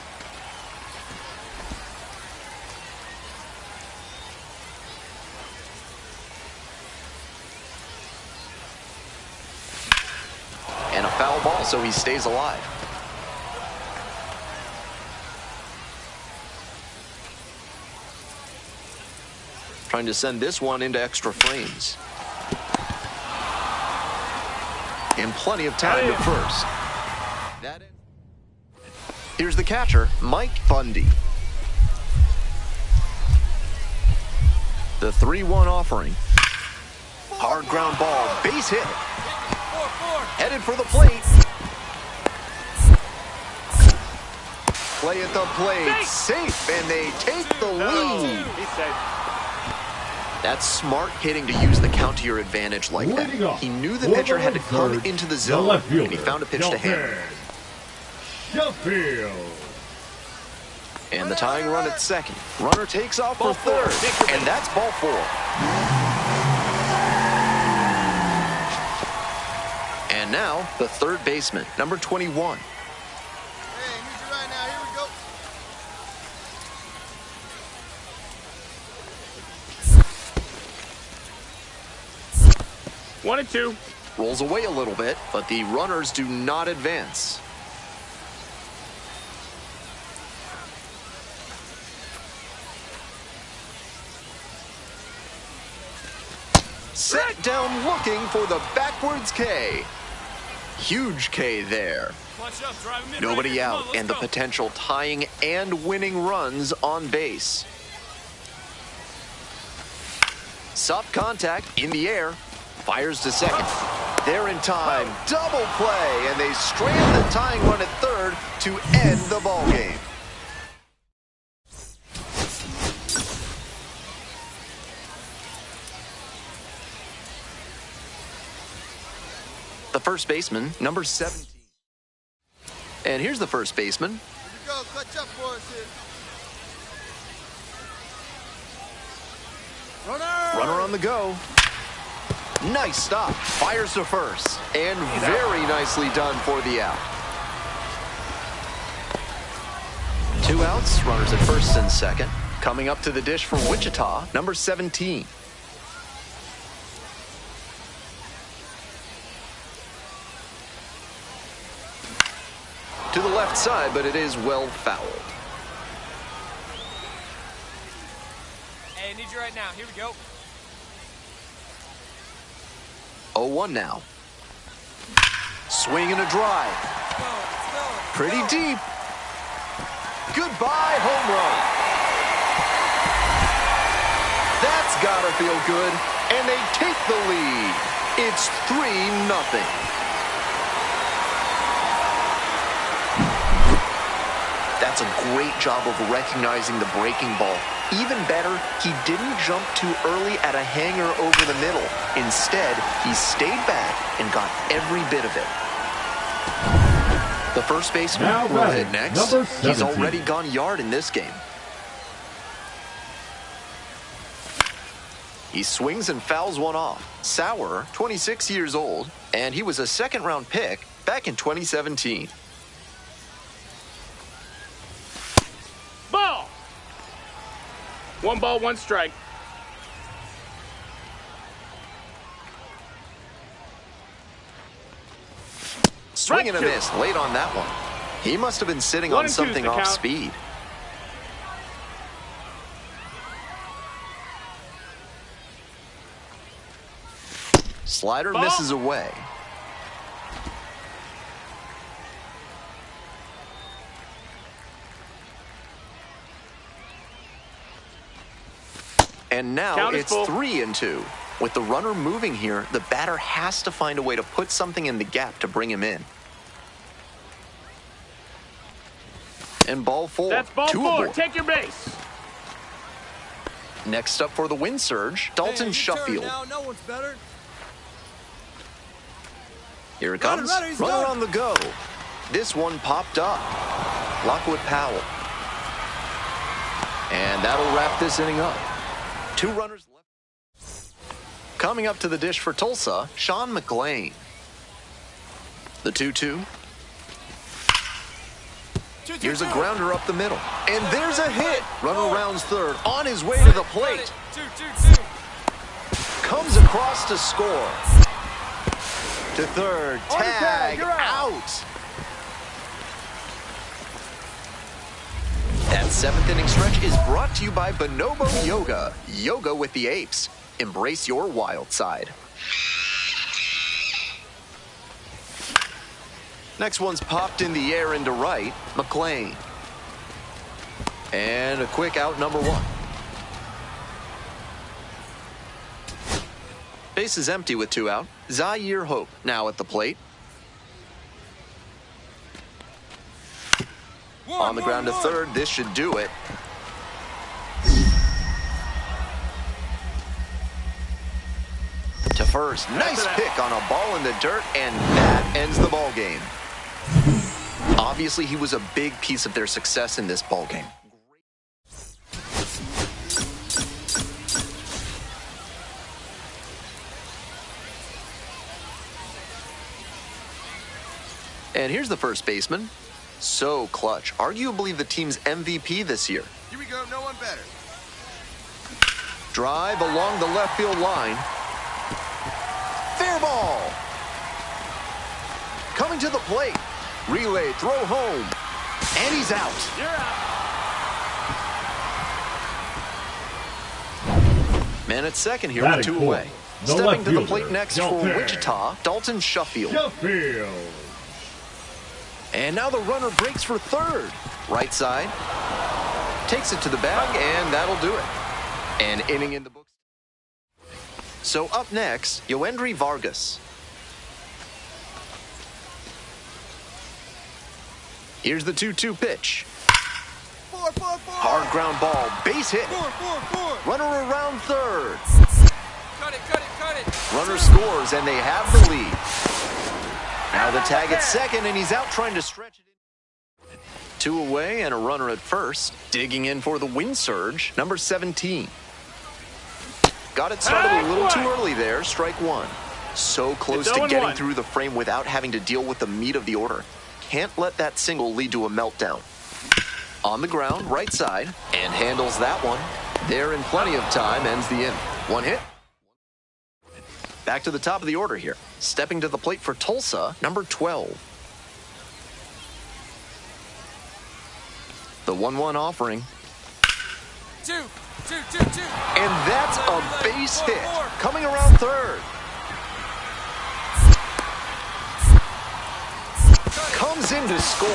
And a foul ball, so he stays alive. Trying to send this one into extra frames. And plenty of time at first. Here's the catcher, Mike Bundy. The 3-1 offering. Hard ground ball, base hit. Headed for the plate. Play at the plate, safe, and they take the lead. That's smart hitting to use the count to your advantage like that. He knew the pitcher had to come into the zone, and he found a pitch to handle. And the tying run at second. Runner takes off for third, and that's ball four. And now, the third baseman, number 21. Hey, need you right now. Here we go. One and two. Rolls away a little bit, but the runners do not advance. Set down looking for the backwards K. Huge K there. Nobody out, and the potential tying and winning runs on base. Soft contact in the air. Fires to second. They're in time. Double play, and they strand the tying run at third to end the ball game. The first baseman, number 17. And here's the first baseman. Here we go. Clutch up for us here. Runner on the go. Nice stop. Fires to first. And very nicely done for the out. 2 outs. Runners at first and second. Coming up to the dish for Wichita, number 17. To the left side, but it is well fouled. Hey, I need you right now. Here we go. 0-1 now. Swing and a drive. Pretty deep. Goodbye, home run. That's gotta feel good. And they take the lead. It's 3-0. That's a great job of recognizing the breaking ball. Even better, he didn't jump too early at a hanger over the middle. Instead, he stayed back and got every bit of it. The first baseman will hit next. He's already gone yard in this game. He swings and fouls one off. Sauer, 26 years old, and he was a second-round pick back in 2017. Ball. 1 ball, 1 strike. Swing and a Right, miss late on that one. He must have been sitting 1 on and 2's something the off count. speed. Slider Ball. misses away. And now Count is it's full. 3 and 2. With the runner moving here, the batter has to find a way to put something in the gap to bring him in. And ball 4. That's ball 2 4. aboard. Take your base. Next up for the wind surge, Dalton Hey, your turn Shuffield. now. No one's better. Here it Runner, comes. runner, he's Runner gone. on the go. This one popped up. Lockwood Powell. And that'll wrap this inning up. 2 runners left. Coming up to the dish for Tulsa, Sean McLean. The 2-2. Here's a grounder up the middle. And there's a hit. Runner rounds third, on his way to the plate. 2-2-2. Comes across to score. To third, On the tag, tag, you're out. That 7th inning stretch is brought to you by Bonobo Yoga. Yoga with the apes. Embrace your wild side. Next one's popped in the air into right, McLean. And a quick out, number 1. Base is empty with 2 out. Zaire Hope now at the plate. On the ground to third, this should do it. To first, nice pick on a ball in the dirt, and that ends the ball game. Obviously, he was a big piece of their success in this ball game. And here's the first baseman. So clutch. Arguably the team's MVP this year. Here we go. No one better. Drive along the left field line. Fair ball. Coming to the plate. Relay, throw home. And he's out. You're out. Man at second here Batting with 2 fourth, away. the Stepping left to the fielder, plate next Dalton. for Wichita, Dalton Shuffield. Sheffield. And now the runner breaks for third. Right side. Takes it to the bag, and that'll do it. An inning in the books. So up next, Yoendry Vargas. Here's the 2-2 pitch. 4. Hard ground ball, base hit. 4. Runner around third. Cut it. Runner scores, and they have the lead. Now the tag at second, and he's out trying to stretch it in. 2 away and a runner at first. Digging in for the wind surge, number 17. Got it started a little too early there, strike 1. So close It's to 0-1. getting through the frame without having to deal with the meat of the order. Can't let that single lead to a meltdown. On the ground, right side, and handles that one. There in plenty of time, ends the inning. 1 hit. Back to the top of the order here. Stepping to the plate for Tulsa, number 12. The 1-1 offering. 2. And that's a base hit. Coming around third. Comes in to score.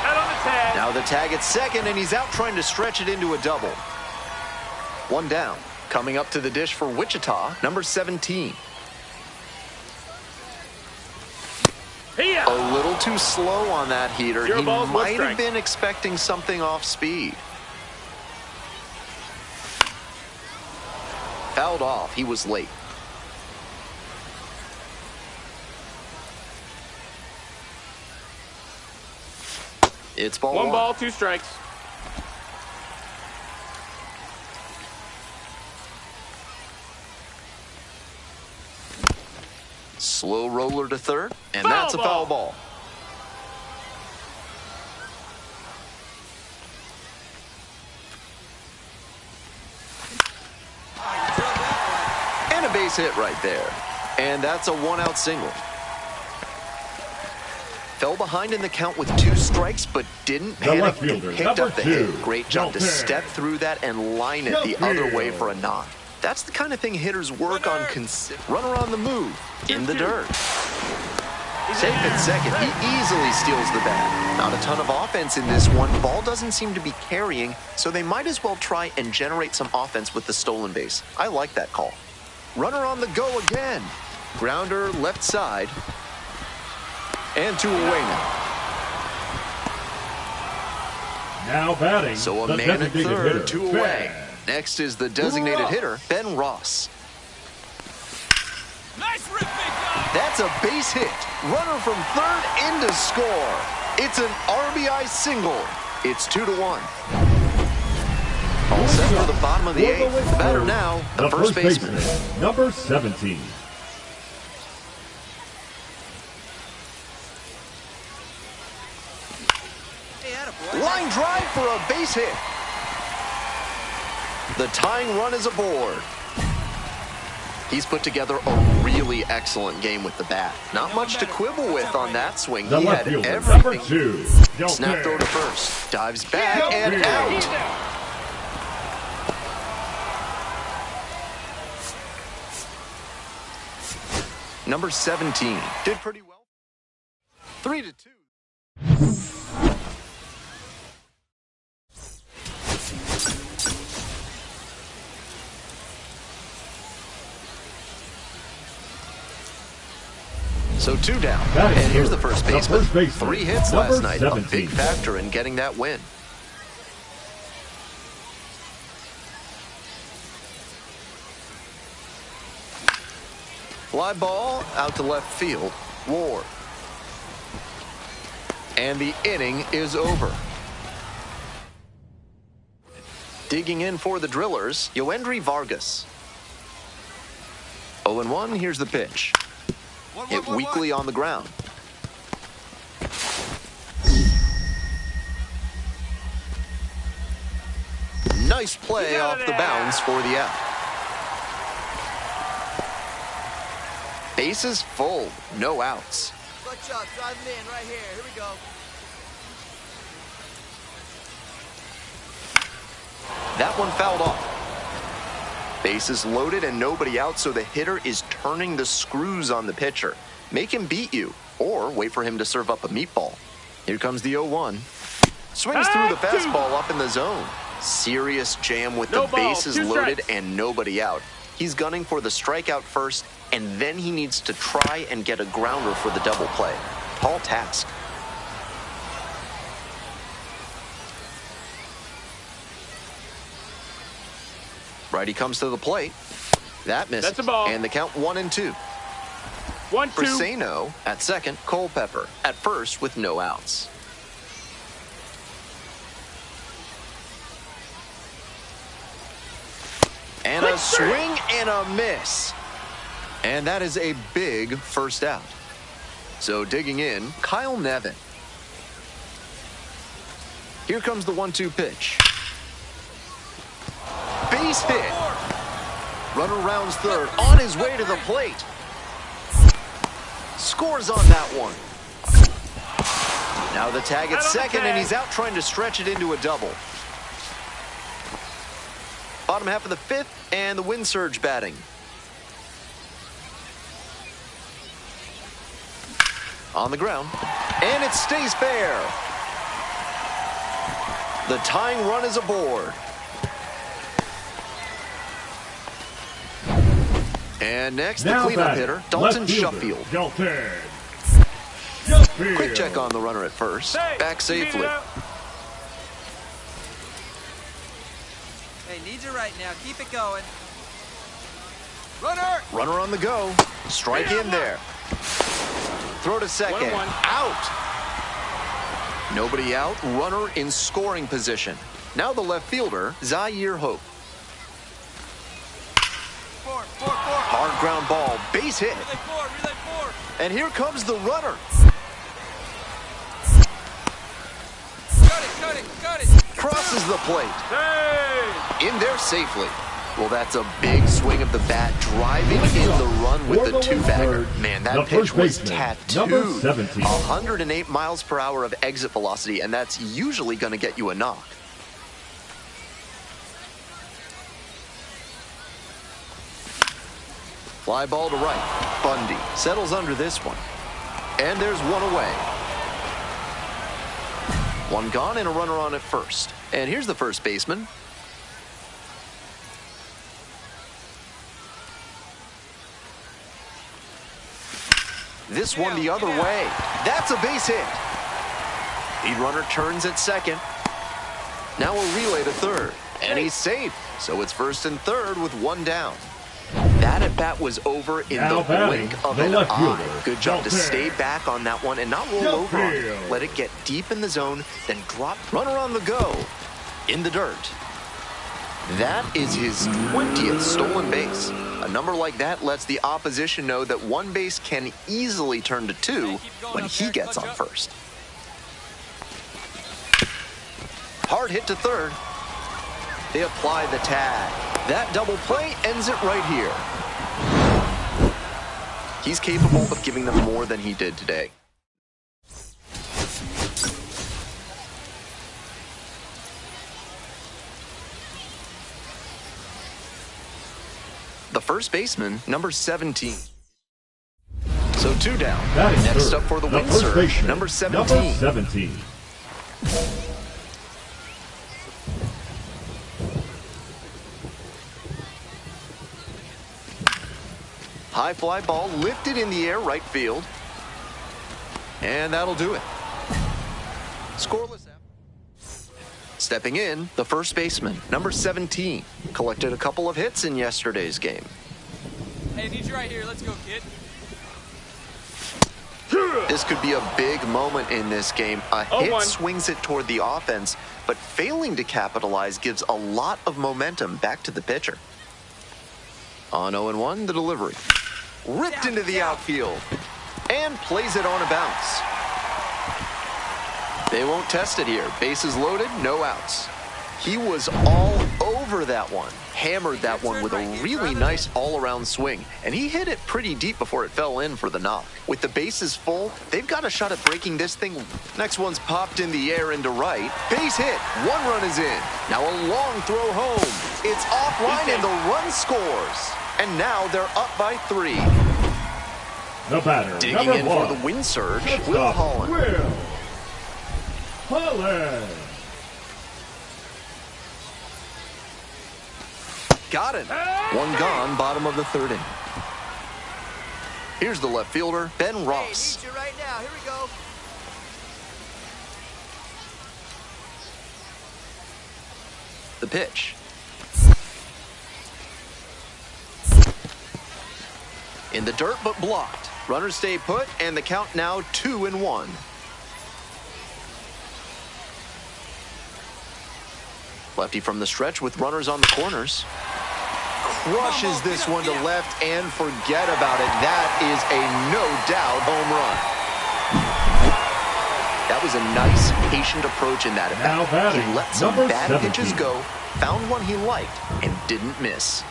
Out on the tag. Now the tag at second, and he's out trying to stretch it into a double. 1 down. Coming up to the dish for Wichita, number 17. Here. A little too slow on that heater. 0 He balls, 1 might have strike. been expecting something off speed. Fouled off. He was late. It's ball 1 1. ball, 2 strikes. Slow roller to third, and Foul that's a foul ball. ball. And a base hit right there. And that's a 1-out single. Fell behind in the count with 2 strikes, but didn't panic and picked up the hit. Great job to step through that and line it the other way for a knock. That's the kind of thing hitters work on. Runner on the move, in the dirt. Safe at second, he easily steals the bag. Not a ton of offense in this one. Ball doesn't seem to be carrying, so they might as well try and generate some offense with the stolen base. I like that call. Runner on the go again. Grounder left side. And 2 away now. Now batting, So a the man at designated third, hitter, 2 away. Ben. Next is the designated hitter, Ben Ross. Nice rip, big guy. That's a base hit. Runner from third in to score. It's an RBI single. It's 2-1. All set for the bottom of the 8th. The batter now, the first baseman. Number 17. Hey, attaboy. Line drive for a base hit. The tying run is aboard. He's put together a really excellent game with the bat. Not much to quibble with on that swing. The He left had fielder, number everything. 2. Snap throw to first. Dives back and out. Number 17 did pretty well. 3-2. So 2 down. And here's the first baseman. 3 hits last night. A big factor in getting that win. Fly ball out to left field. Ward. And the inning is over. Digging in for the Drillers, Yoendry Vargas. 0-1, here's the pitch. Hit weakly on the ground. Nice play off the bounds for the out. Bases full, no outs. Good job, drive him in right here. Here we go. That one fouled off. Bases loaded and nobody out, so the hitter is turning the screws on the pitcher. Make him beat you, or wait for him to serve up a meatball. Here comes the 0-1. Swings through the fastball up in the zone. Serious jam with the bases loaded and nobody out. He's gunning for the strikeout first, and then he needs to try and get a grounder for the double play. Tall task. Righty comes to the plate. That misses. That's a ball. And the count 1-2. 1-2. Briseno at second, Culpepper at first with no outs. And a swing and a miss. And that is a big first out. So digging in, Kyle Nevin. Here comes the 1-2 pitch. Base hit. Runner rounds third, on his way to the plate. Scores on that one. Now the tag at second, and he's out trying to stretch it into a double. Bottom half of the 5th, and the wind surge batting. On the ground, and it stays fair. The tying run is aboard. And next, the cleanup hitter, Dalton Sheffield. Quick check on the runner at first. Back safely. Hey, needs it right now. Keep it going. Runner on the go. Strike in there. Throw to second. 1-1. Out. Nobody out. Runner in scoring position. Now the left fielder, Zaire Hope. Hard ground ball. Base hit. Relay four. And here comes the runner. Cut it. Crosses the plate. Hey! In there safely. Well, that's a big swing of the bat, driving in the run with the two-bagger. Man, that pitch was tattooed. 108 miles per hour of exit velocity, and that's usually going to get you a knock. Fly ball to right. Bundy settles under this one. And there's one away. One gone and a runner on at first. And here's the first baseman. This one the other way. That's a base hit. Lead runner turns at second. Now a relay to third. And he's safe. So it's first and third with one down. That at bat was over in the blink of an eye. Good job to stay back on that one and not roll over on it. Let it get deep in the zone, then drop. Runner on the go. In the dirt. That is his 20th stolen base. A number like that lets the opposition know that one base can easily turn to two when he gets on first. Hard hit to third. They apply the tag. That double play ends it right here. He's capable of giving them more than he did today. The first baseman, number 17. So two down. Next up for the win surge, number 17. High fly ball lifted in the air, right field. And that'll do it. Scoreless. Stepping in, the first baseman, number 17. Collected a couple of hits in yesterday's game. Hey, I need you right here. Let's go, kid. This could be a big moment in this game. A hit swings it toward the offense, but failing to capitalize gives a lot of momentum back to the pitcher. On 0-1, the delivery. Ripped into the outfield. And plays it on a bounce. They won't test it here. Bases loaded, no outs. He was all over that one. Hammered that one with a really nice all-around swing. And he hit it pretty deep before it fell in for the knock. With the bases full, they've got a shot at breaking this thing. Next one's popped in the air into right. Base hit. One run is in. Now a long throw home. It's offline and the run scores. And now they're up by 3. The batter, digging in for the win surge, Will Holland. Got it. One gone, bottom of the third inning. Here's the left fielder, Ben Ross. Hey, need you right now. Here we go. The pitch. In the dirt, but blocked. Runners stay put, and the count now 2-1. Lefty from the stretch with runners on the corners. Crushes this one to left and forget about it. That is a no-doubt home run. That was a nice, patient approach in that at-bat. He let some bad pitches go, found one he liked, and didn't miss.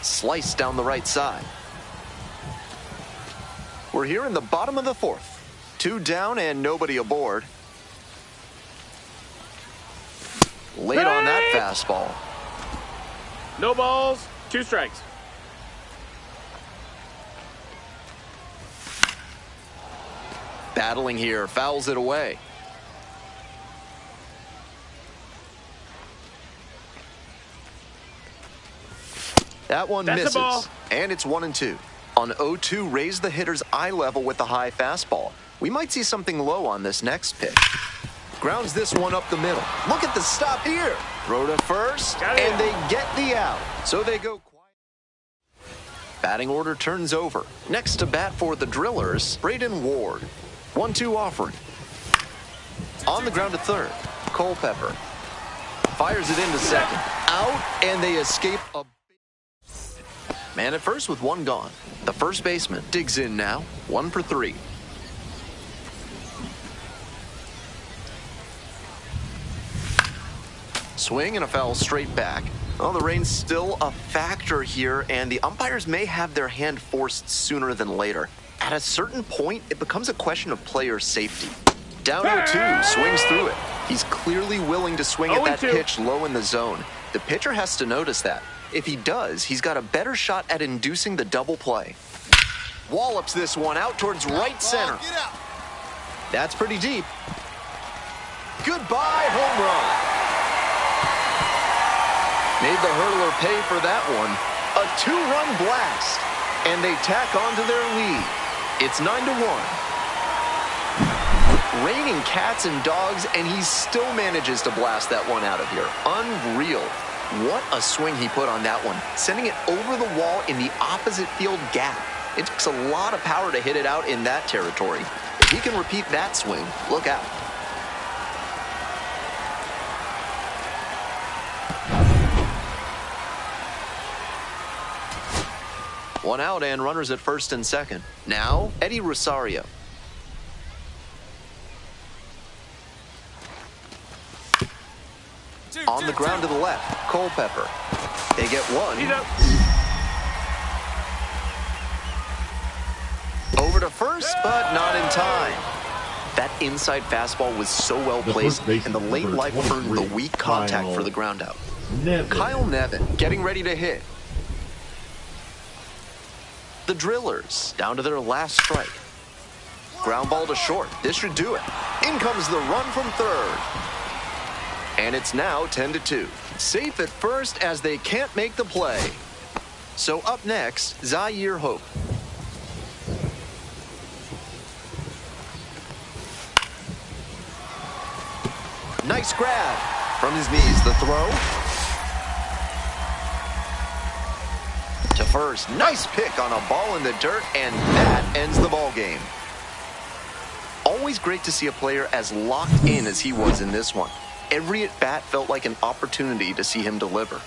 Sliced down the right side. We're here in the bottom of the fourth. 2 down and nobody aboard. Late on that fastball. No balls, 2 strikes. Battling here, fouls it away. That one misses, and it's 1-2. On 0-2, raise the hitter's eye level with the high fastball. We might see something low on this next pitch. Grounds this one up the middle. Look at the stop here. Throw to first, and they get the out. So they go quiet. Batting order turns over. Next to bat for the Drillers, Braden Ward. 1-2 offering. On the ground to third, Culpepper. Fires it into second. Out, and they escape a man at first with 1 gone. The first baseman digs in now, 1 for 3. Swing and a foul straight back. Well, the rain's still a factor here, and the umpires may have their hand forced sooner than later. At a certain point, it becomes a question of player safety. Down 0-2, swings through it. He's clearly willing to swing at that pitch low in the zone. The pitcher has to notice that. If he does, he's got a better shot at inducing the double play. Wallops this one out towards right center. That's pretty deep. Goodbye, home run. Made the hurdler pay for that one. A 2-run blast. And they tack on to their lead. It's 9-1. Raining cats and dogs, and he still manages to blast that one out of here. Unreal. What a swing he put on that one, sending it over the wall in the opposite field gap. It takes a lot of power to hit it out in that territory. If he can repeat that swing, look out. One out and runners at first and second. Now, Eddie Rosario. On the ground to the left, Culpepper. They get one. Over to first, but not in time. That inside fastball was so well placed, and the late life earned the weak contact for the ground out. Kyle Nevin getting ready to hit. The Drillers down to their last strike. Ground ball to short. This should do it. In comes the run from third. And it's now 10-2. Safe at first as they can't make the play. So up next, Zaire Hope. Nice grab. From his knees, the throw. To first, nice pick on a ball in the dirt, and that ends the ball game. Always great to see a player as locked in as he was in this one. Every at-bat felt like an opportunity to see him deliver.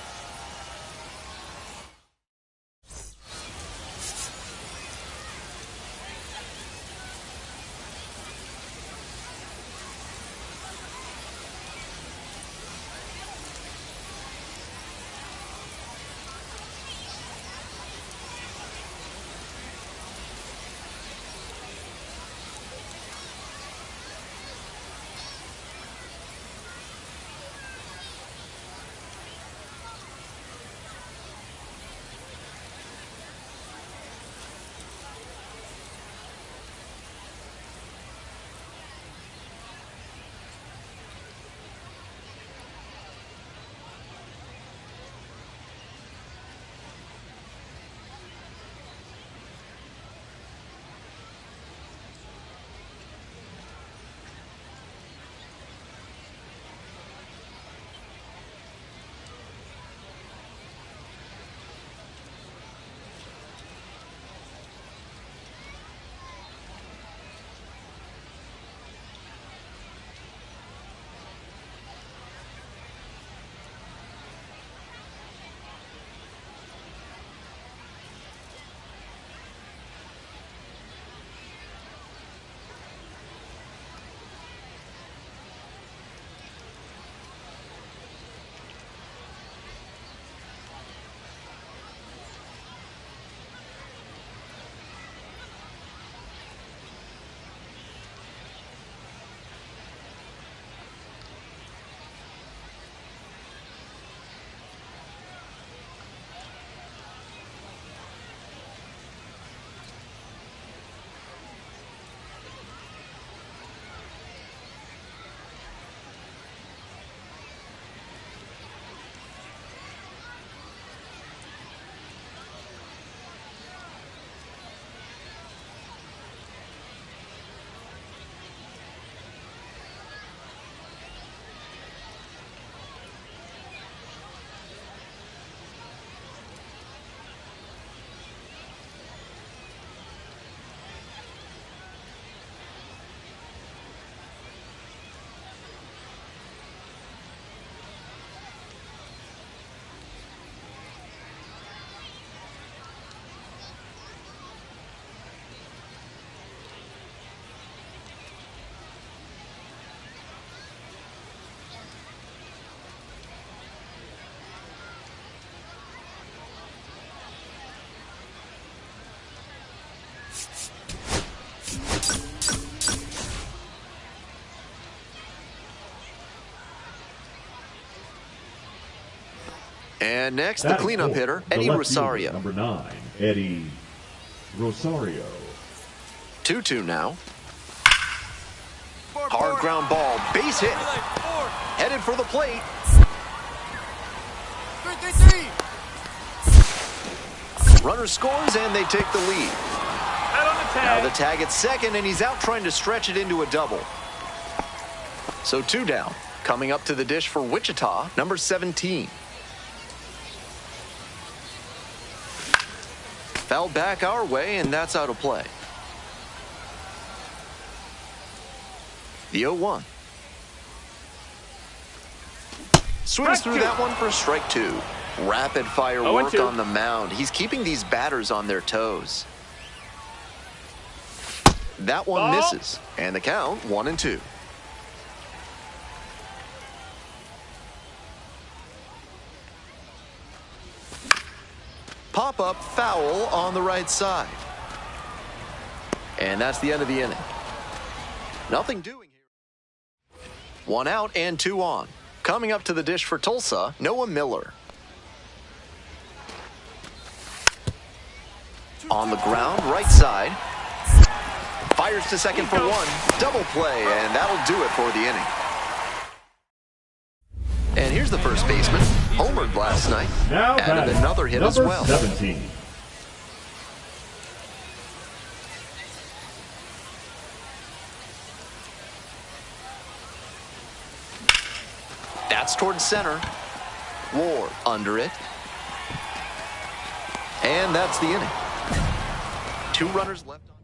And next, the Batting cleanup fourth, hitter, the Eddie left fielder, Rosario. Number 9, Eddie Rosario. 2-2 now. Hard ground ball, base hit. Headed for the plate. 3-3-3. Runner scores, and they take the lead. Out on the tag. Now the tag at second, and he's out trying to stretch it into a double. So 2 down. Coming up to the dish for Wichita, number 17. Fouled back our way, and that's out of play. The 0-1. Swings through that one for strike 2. Rapid fire work 0-2. on the mound. He's keeping these batters on their toes. That one misses, and the count 1-2. Pop-up foul on the right side. And that's the end of the inning. Nothing doing here. 1 out and 2 on. Coming up to the dish for Tulsa, Noah Miller. On the ground, right side. Fires to second for 1. Double play, and that'll do it for the inning. And here's the first baseman. Homered last night. Now Added batting, another hit as number well. 17. That's towards center. Ward under it. And that's the inning. 2 runners left on.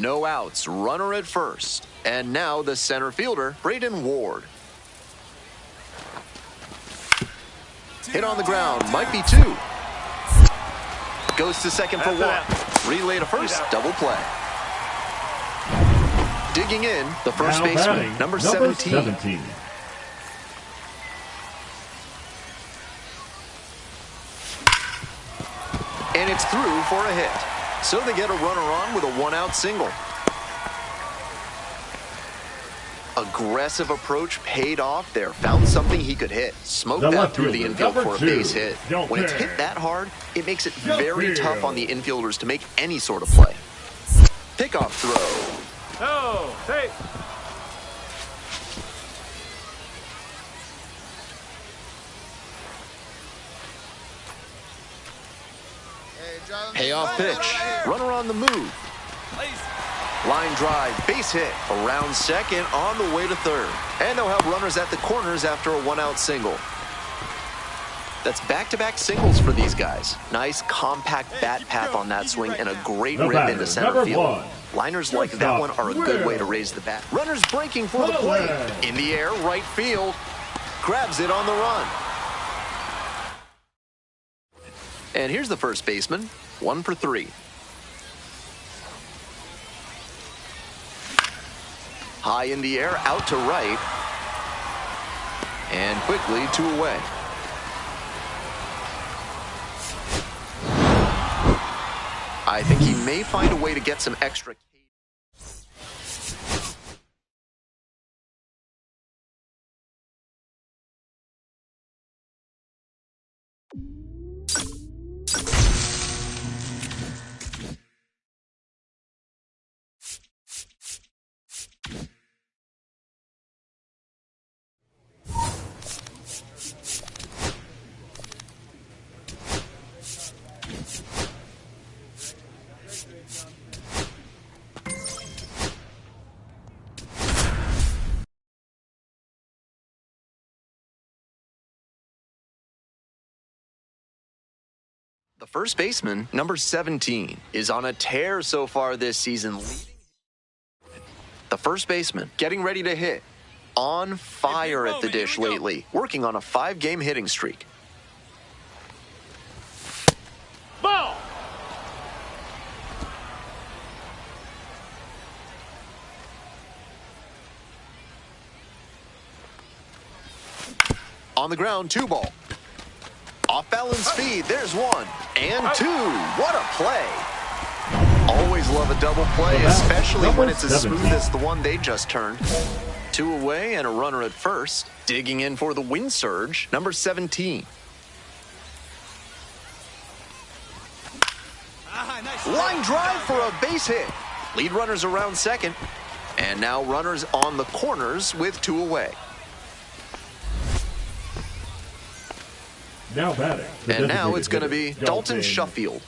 No outs. Runner at first. And now the center fielder, Braden Ward. Hit on the ground. Might be 2. Goes to second for 1. Relay to first. Double play. Digging in, the first Now baseman, batting, number 17. And it's through for a hit. So they get a runner on with a 1-out single. Aggressive approach paid off there. Found something he could hit. Smoked that through the infield for a base hit. When it's hit that hard, it makes it very tough on the infielders to make any sort of play. Pickoff throw. Oh, hey. Payoff pitch. Runner on the move. Line drive, base hit, around second, on the way to third. And they'll have runners at the corners after a 1-out single. That's back-to-back singles for these guys. Nice, compact bat path on that swing and a great rip into center field. Liners like that one are a good way to raise the bat. Runners breaking for the plate. In the air, right field. Grabs it on the run. And here's the first baseman, 1 for 3. High in the air, out to right. And quickly 2 away. I think he may find a way to get some extra. The first baseman, number 17, is on a tear so far this season. The first baseman getting ready to hit. On fire at the dish lately. Working on a 5-game hitting streak. Ball. On the ground, 2 ball. Off balance speed, there's 1 and 2. What a play. Always love a double play, especially when it's as smooth as the one they just turned. Two away and a runner at first. Digging in for the wind surge, number 17. Line drive for a base hit. Lead runners around second. And now runners on the corners with two away. Now batting. And now it's going to be Dalton Sheffield.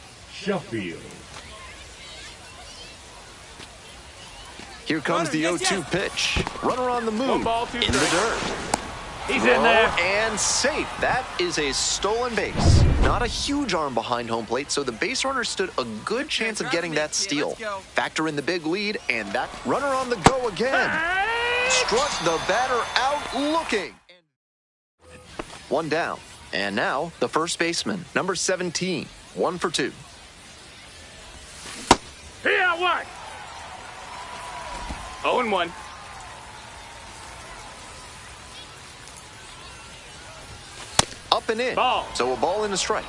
Here comes the 0-2 pitch. Runner on the move. In the dirt. He's in there. And safe. That is a stolen base. Not a huge arm behind home plate, so the base runner stood a good chance of getting that steal. Factor in the big lead, and that runner on the go again. Struck the batter out looking. One down. And now the first baseman, number 17, 1 for 2. Here, what? 0-1. Up and in. Ball. So a ball and a strike.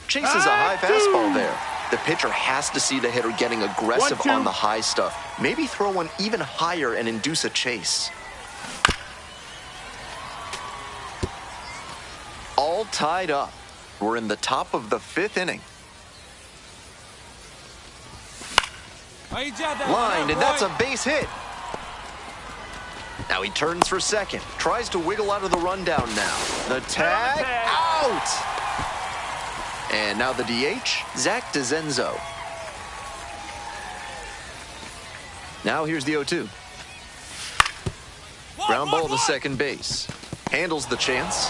Chases a high fastball there. The pitcher has to see the hitter getting aggressive on the high stuff. Maybe throw one even higher and induce a chase. All tied up. We're in the top of the 5th inning. Lined, and that's a base hit. Now he turns for second. Tries to wiggle out of the rundown now. The tag, out! And now the DH, Zach DeZenzo. Now here's the 0-2. Ground ball to second base. Handles the chance.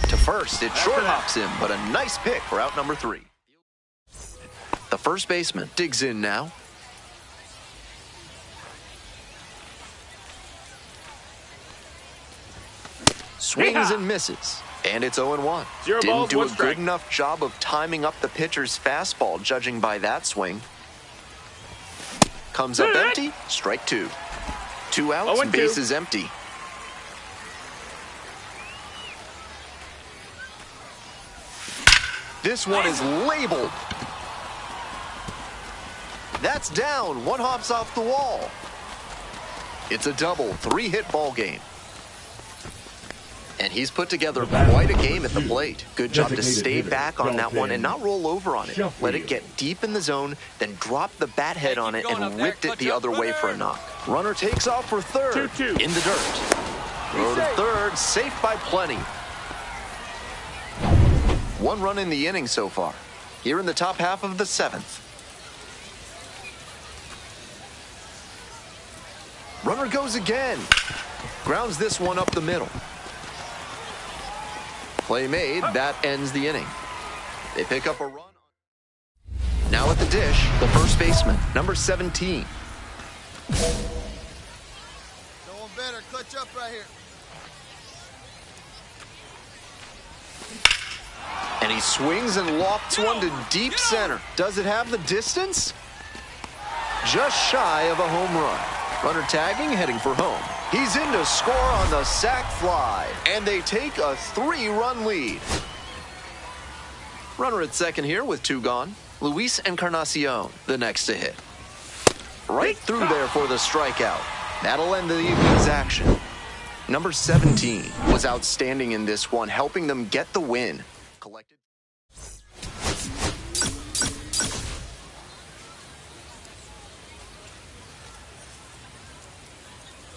To first, it short hops him, but a nice pick for out number 3. The first baseman digs in now. Swings and misses, and it's 0-1. Didn't do a good enough job of timing up the pitcher's fastball, judging by that swing. Comes up empty, strike 2. 2 outs, base is empty. This one is labeled. That's down. One hops off the wall. It's a double, 3-hit ball game. And he's put together quite a game at the plate. Good job to stay back on that one and not roll over on it. Let it get deep in the zone, then drop the bat head on it and ripped it the other way for a knock. Runner takes off for third. In the dirt. Throw to third, safe by plenty. 1 run in the inning so far. Here in the top half of the 7th. Runner goes again. Grounds this one up the middle. Play made. That ends the inning. They pick up a run. Now at the dish, the first baseman, number 17. No one better clutch up right here. And he swings and lofts one to deep center. Does it have the distance? Just shy of a home run. Runner tagging, heading for home. He's in to score on the sac fly. And they take a 3-run lead. Runner at second here with 2 gone. Luis Encarnacion, the next to hit. Right through there for the strikeout. That'll end the evening's action. Number 17 was outstanding in this one, helping them get the win. Collected.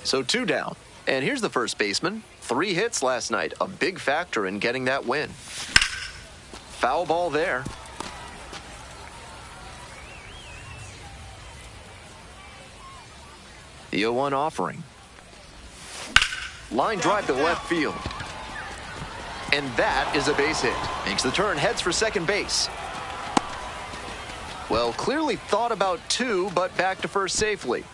So 2 down. And here's the first baseman. 3 hits last night, a big factor in getting that win. Foul ball there. The 0-1 offering. Line drive to left field. And that is a base hit. Makes the turn, heads for second base. Well, clearly thought about 2, but back to first safely.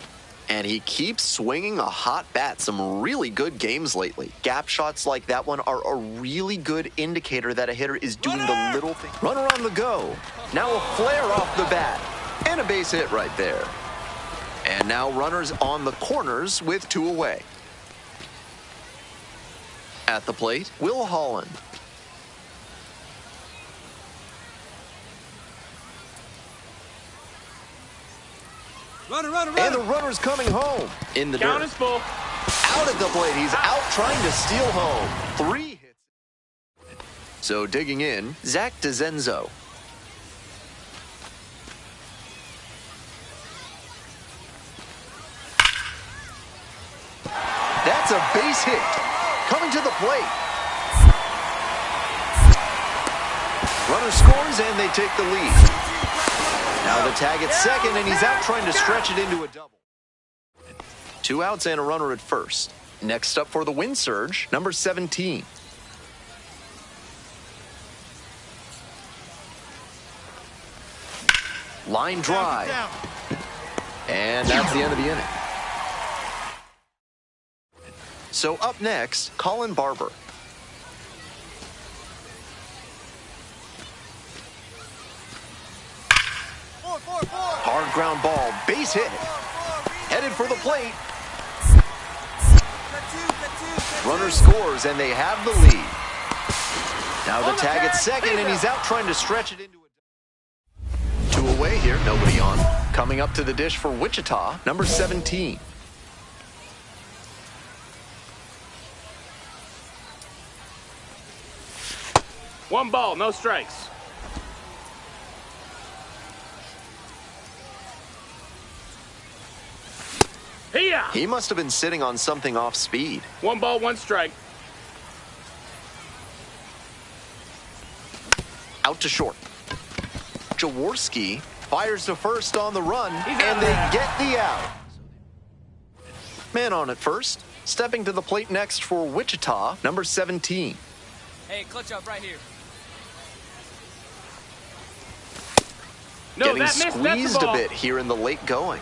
And he keeps swinging a hot bat. Some really good games lately. Gap shots like that one are a really good indicator that a hitter is doing the little thing. Runner on the go. Now a flare off the bat. And a base hit right there. And now runners on the corners with 2 away. At the plate, Will Holland. And the runner's coming home in the Count dirt. is full. Out at the plate. He's out trying to steal home. 3 hits. So digging in, Zach DeZenzo. That's a base hit. Coming to the plate. Runner scores and they take the lead. Now the tag at second and he's out trying to stretch it into a double. 2 outs and a runner at first. Next up for the wind surge, number 17. Line drive. And that's the end of the inning. So up next, Colin Barber. Hard ground ball, base hit. Headed for the plate. Runner scores and they have the lead. Now the tag at second and he's out trying to stretch it into a... 2 away here, nobody on. Coming up to the dish for Wichita, number 17. One ball, no strikes. Here. He must have been sitting on something off speed. 1 ball, 1 strike. Out to short. Jaworski fires to first on the run, and they get the out. Man on at first. Stepping to the plate next for Wichita, number 17. Hey, clutch up right here. No, Getting that missed. That's squeezed the a ball. bit here in the late going.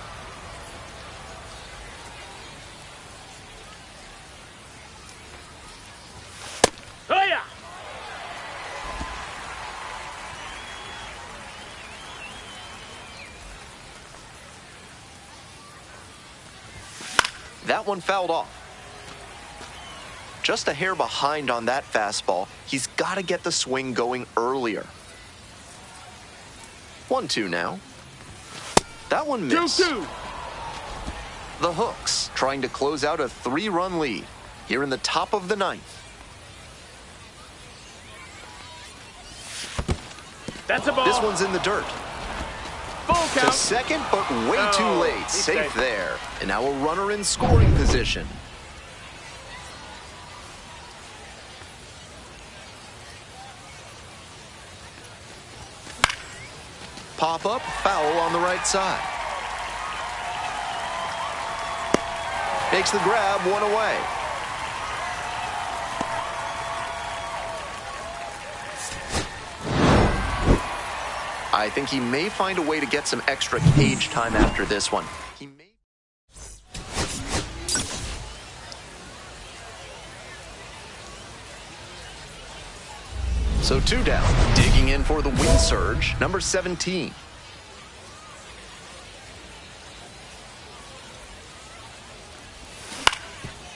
Oh, yeah. That one fouled off. Just a hair behind on that fastball. He's got to get the swing going earlier. 1-2 now. That one missed. 2-2. The Hooks trying to close out a 3-run lead here in the top of the 9th. That's a ball. This one's in the dirt. Full To count. second, but way too Oh, late. he's Safe safe. there. And now a runner in scoring position. Pop up, foul on the right side. Makes the grab, 1 away. I think he may find a way to get some extra cage time after this one. He may... So 2 down. Digging in for the wind surge, number 17.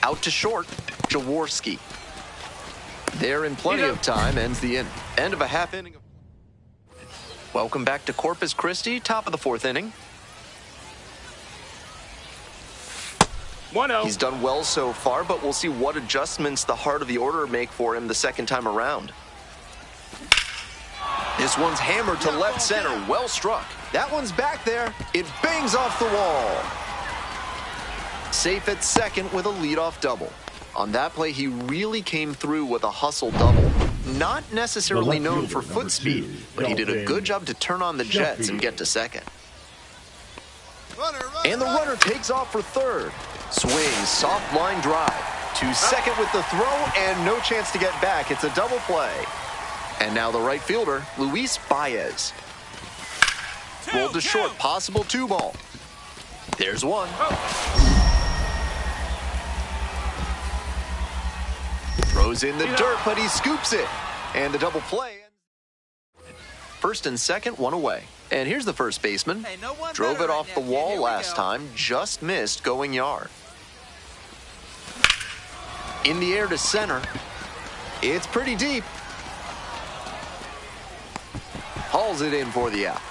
Out to short, Jaworski. There in plenty of time, ends the inning. End of a half inning. Welcome back to Corpus Christi, top of the 4th inning. 1-0. He's done well so far, but we'll see what adjustments the heart of the order make for him the second time around. This one's hammered to left center, well struck. That one's back there. It bangs off the wall. Safe at second with a leadoff double. On that play, he really came through with a hustle double. Not necessarily known for foot speed, but he did a good job to turn on the jets and get to second. And the runner takes off for third. Swings, soft line drive. To second with the throw, and no chance to get back. It's a double play. And now the right fielder, Luis Baez. Rolled to short, possible 2-ball. There's one. Throws in the dirt, but he scoops it. And the double play. First and second, 1 away. And here's the first baseman. Hey, no one Drove better it right off now, the kid. wall Here we last go. time, just missed going yard. In the air to center. It's pretty deep. Hauls it in for the out.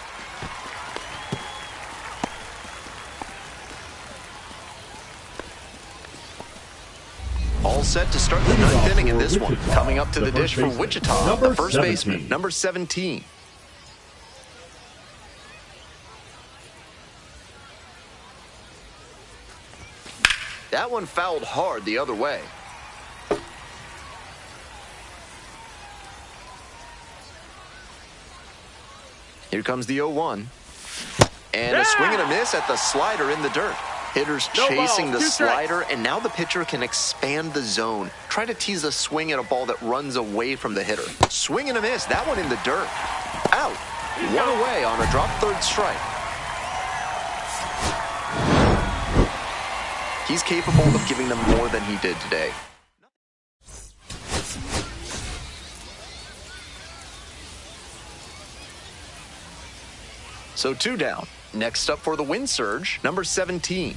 All set to start the ninth inning in this one. Coming up to the dish for Wichita, the first baseman, number 17. That one fouled hard the other way. Here comes the 0-1. And a swing and a miss at the slider in the dirt. Hitters chasing the slider, and now the pitcher can expand the zone. Try to tease a swing at a ball that runs away from the hitter. Swing and a miss. That one in the dirt. Out. One away on a drop third strike. He's capable of giving them more than he did today. So 2 down. Next up for the wind surge, number 17.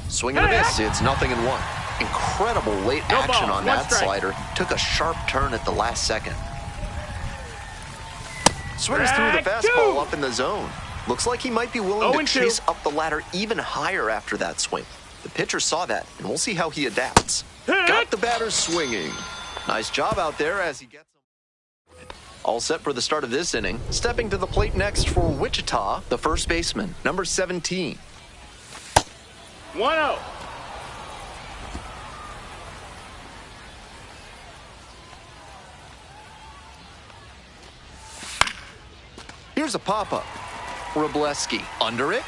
Swing and a miss. It's 0-1. Incredible late action on that slider. Took a sharp turn at the last second. Swings through the fastball up in the zone. Looks like he might be willing to chase up the ladder even higher after that swing. The pitcher saw that, and we'll see how he adapts. Got the batter swinging. Nice job out there as he gets him. All set for the start of this inning. Stepping to the plate next for Wichita, the first baseman, number 17. 1-0. Here's a pop-up. Robleski under it.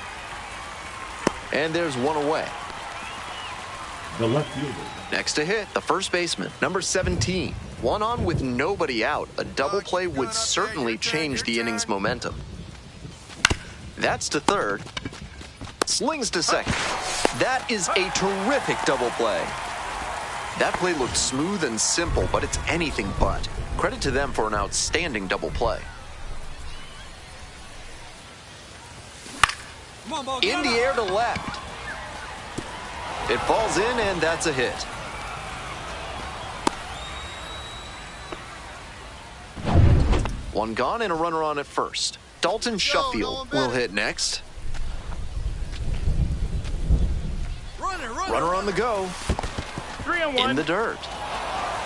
And there's one away. The left fielder. Next to hit, the first baseman, number 17. One on with nobody out. A double play would certainly change the inning's momentum. That's to third. Slings to second. That is a terrific double play. That play looked smooth and simple, but it's anything but. Credit to them for an outstanding double play. In the air to left. It falls in, and that's a hit. One gone and a runner on at first. Dalton Sheffield will hit next. Runner on the go. 3-1. In the dirt.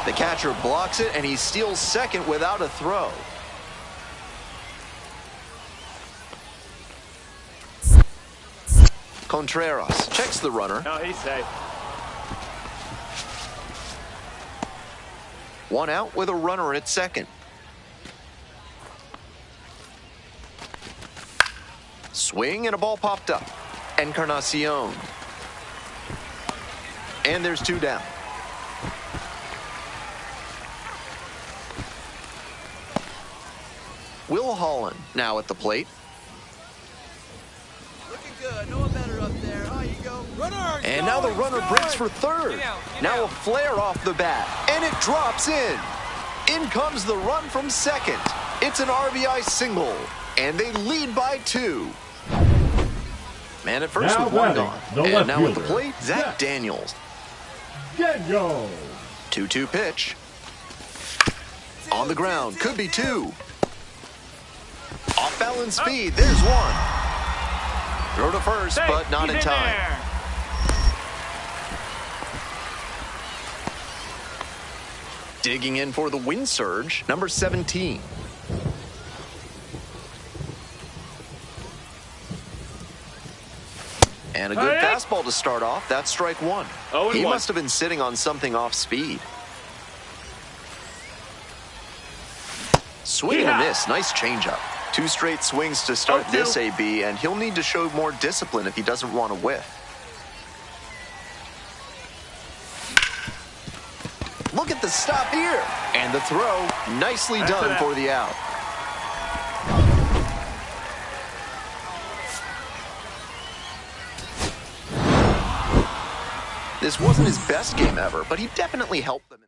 The catcher blocks it, and he steals second without a throw. Contreras checks the runner. No, he's safe. One out with a runner at second. Swing and a ball popped up. Encarnacion. And there's 2 down. Will Holland now at the plate. Looking good. No one better up there. Oh, you go. Runner. And now the runner breaks for third. Now a flare off the bat. And it drops in. In comes the run from second. It's an RBI single. And they lead by 2. Man at first with one gone. And now at the plate, Zach Daniels. 2-2 pitch. On the ground. Could be 2. Off balance speed. There's 1. Throw to first, but not in time. Digging in for the wind surge, number 17. And a good fastball to start off. That's strike 1. He must have been sitting on something off speed. Swing and a miss. Nice changeup. 2 straight swings to start this AB, and he'll need to show more discipline if he doesn't want to whiff. Look at the stop here. And the throw. Nicely done for the out. This wasn't his best game ever, but he definitely helped them in the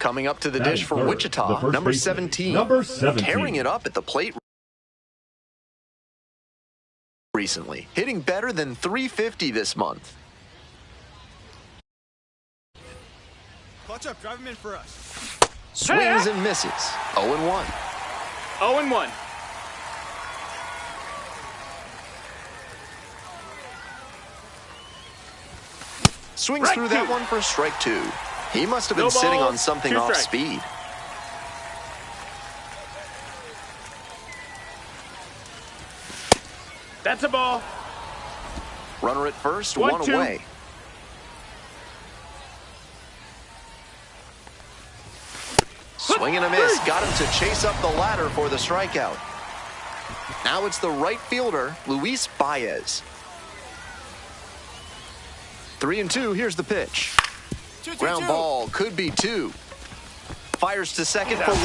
Coming up to the dish for Wichita, number 17. Tearing it up at the plate recently, hitting better than .350 this month. Clutch up, drive him in for us. Swings and misses. 0-1. 0-1. Swings through that one for strike 2. He must have been sitting on something off speed. That's a ball. Runner at first, one away. Swing and a miss. Got him to chase up the ladder for the strikeout. Now it's the right fielder, Luis Baez. 3-2, here's the pitch. Ground ball, could be 2. Fires to second for 1.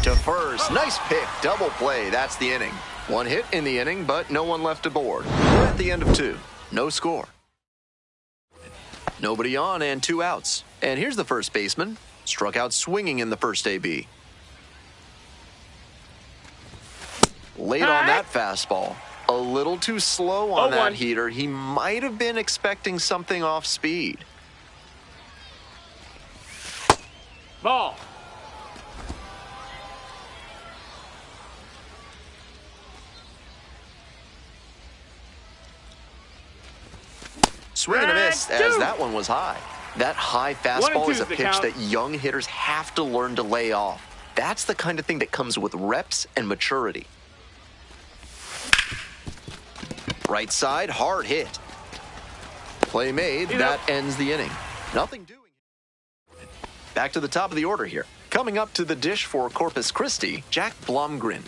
To first, nice pick, double play, that's the inning. 1 hit in the inning, but no one left aboard. We're at the end of 2, no score. Nobody on and 2 outs. And here's the first baseman, struck out swinging in the first AB. Late on that fastball. A little too slow on that heater. He might have been expecting something off speed. Ball. Swing and a miss as that one was high. That high fastball is a pitch that young hitters have to learn to lay off. That's the kind of thing that comes with reps and maturity. Right side, hard hit. Play made, that ends the inning. Nothing doing. Back to the top of the order here. Coming up to the dish for Corpus Christi, Jack Blomgren.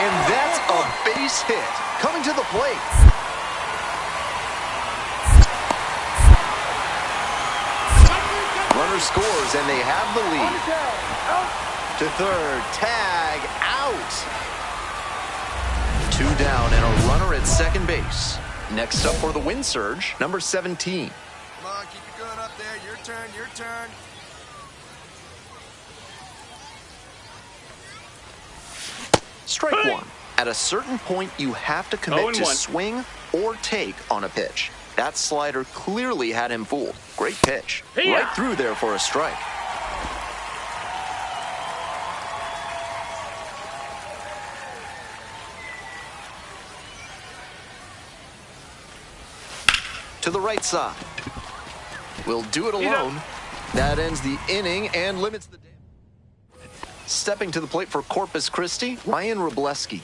And that's a base hit. Coming to the plate. Runner scores, and they have the lead. To third, tag, out. 2 down and a runner at second base. Next up for the wind surge, number 17. Come on, keep it going up there. Your turn, your turn. Strike 1. At a certain point, you have to commit to swing or take on a pitch. That slider clearly had him fooled. Great pitch. Right through there for a strike. To the right side. Will do it alone. That ends the inning and limits the damage. Stepping to the plate for Corpus Christi, Ryan Robleski.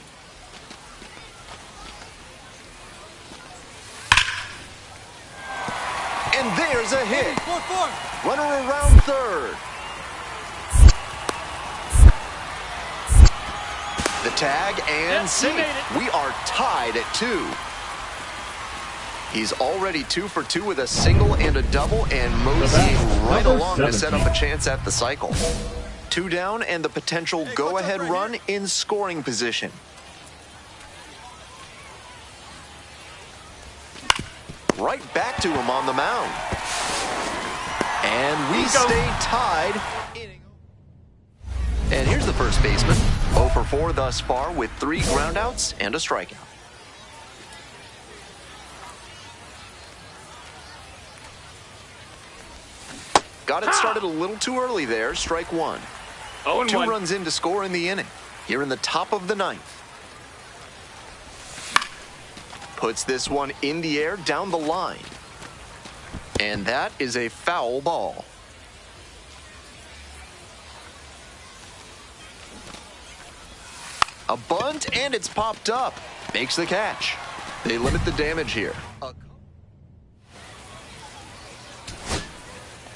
And there's a hit. Runner around third. The tag and safe. We are tied at 2. He's already 2 for 2 with a single and a double, and moseying right along to set up a chance at the cycle. 2 down and the potential go-ahead run in scoring position. Right back to him on the mound. And we stay tied. And here's the first baseman. 0 for 4 thus far with 3 groundouts and a strikeout. Got it started a little too early there. Strike 1. 2 runs in to score in the inning. Here in the top of the 9th. Puts this one in the air down the line. And that is a foul ball. A bunt, and it's popped up. Makes the catch. They limit the damage here.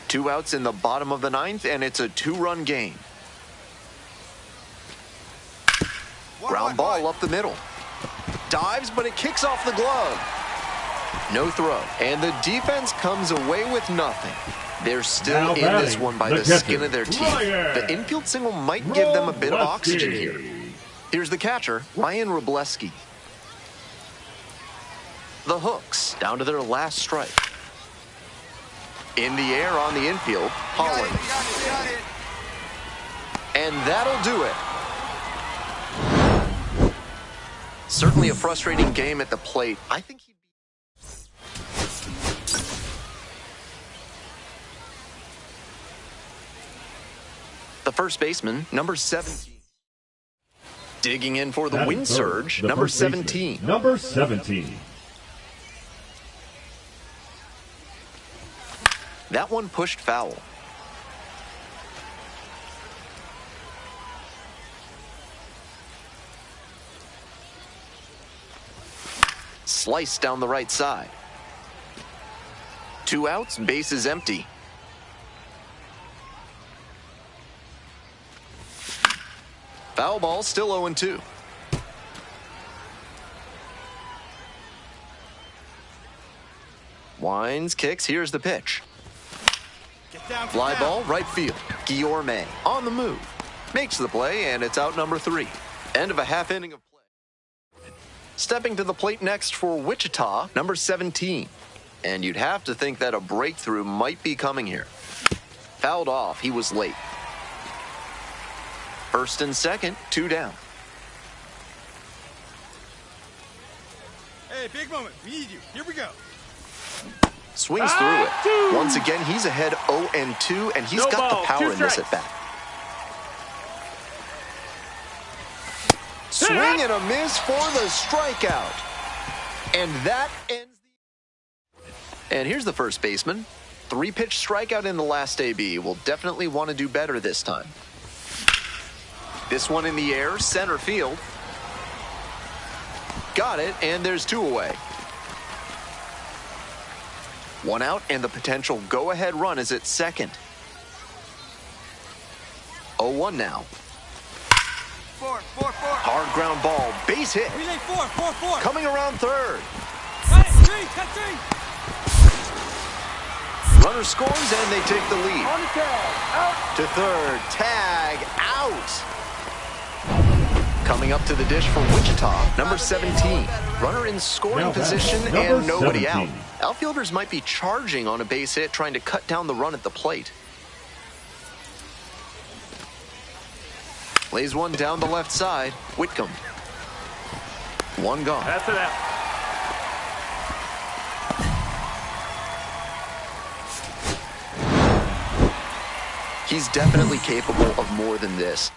2 outs in the bottom of the 9th, and it's a 2-run game. Ground ball up the middle. Dives, but it kicks off the glove. No throw. And the defense comes away with nothing. They're still in this one by the skin of their teeth. The infield single might give them a bit of oxygen here. Here's the catcher, Ryan Robleski. the hooks down to their last strike. In the air on the infield, Holland. Got it. And that'll do it. Certainly a frustrating game at the plate. I think he'd be... The first baseman, number 17. Digging in for the wind surge, number 17. Number 17. That one pushed foul. Sliced down the right side. 2 outs, bases empty. Foul ball, still 0-2. Winds, kicks, here's the pitch. Fly ball, right field. Guillorme on the move. Makes the play, and it's out number 3. End of a half inning of play. Stepping to the plate next for Wichita, number 17. And you'd have to think that a breakthrough might be coming here. Fouled off, he was late. First and second, 2 down. Hey, big moment. We need you. Here we go. Swings through it. Once again, he's ahead 0-2, and he's got the power in this at bat. Swing and a miss for the strikeout. And that ends the... And here's the first baseman. 3-pitch strikeout in the last AB. Will definitely want to do better this time. This one in the air, center field. Got it, and there's 2 away. 1 out, and the potential go-ahead run is at second. 0-1 now. 4. Hard ground ball, base hit. Relay 4. Coming around third. Got it. 3. Runner scores, and they take the lead. On the tag. Out. To third, tag, out. Coming up to the dish for Wichita, number 17. Runner in scoring position and nobody out. Outfielders might be charging on a base hit, trying to cut down the run at the plate. Lays one down the left side. Whitcomb. 1 gone. That's it out. He's definitely capable of more than this.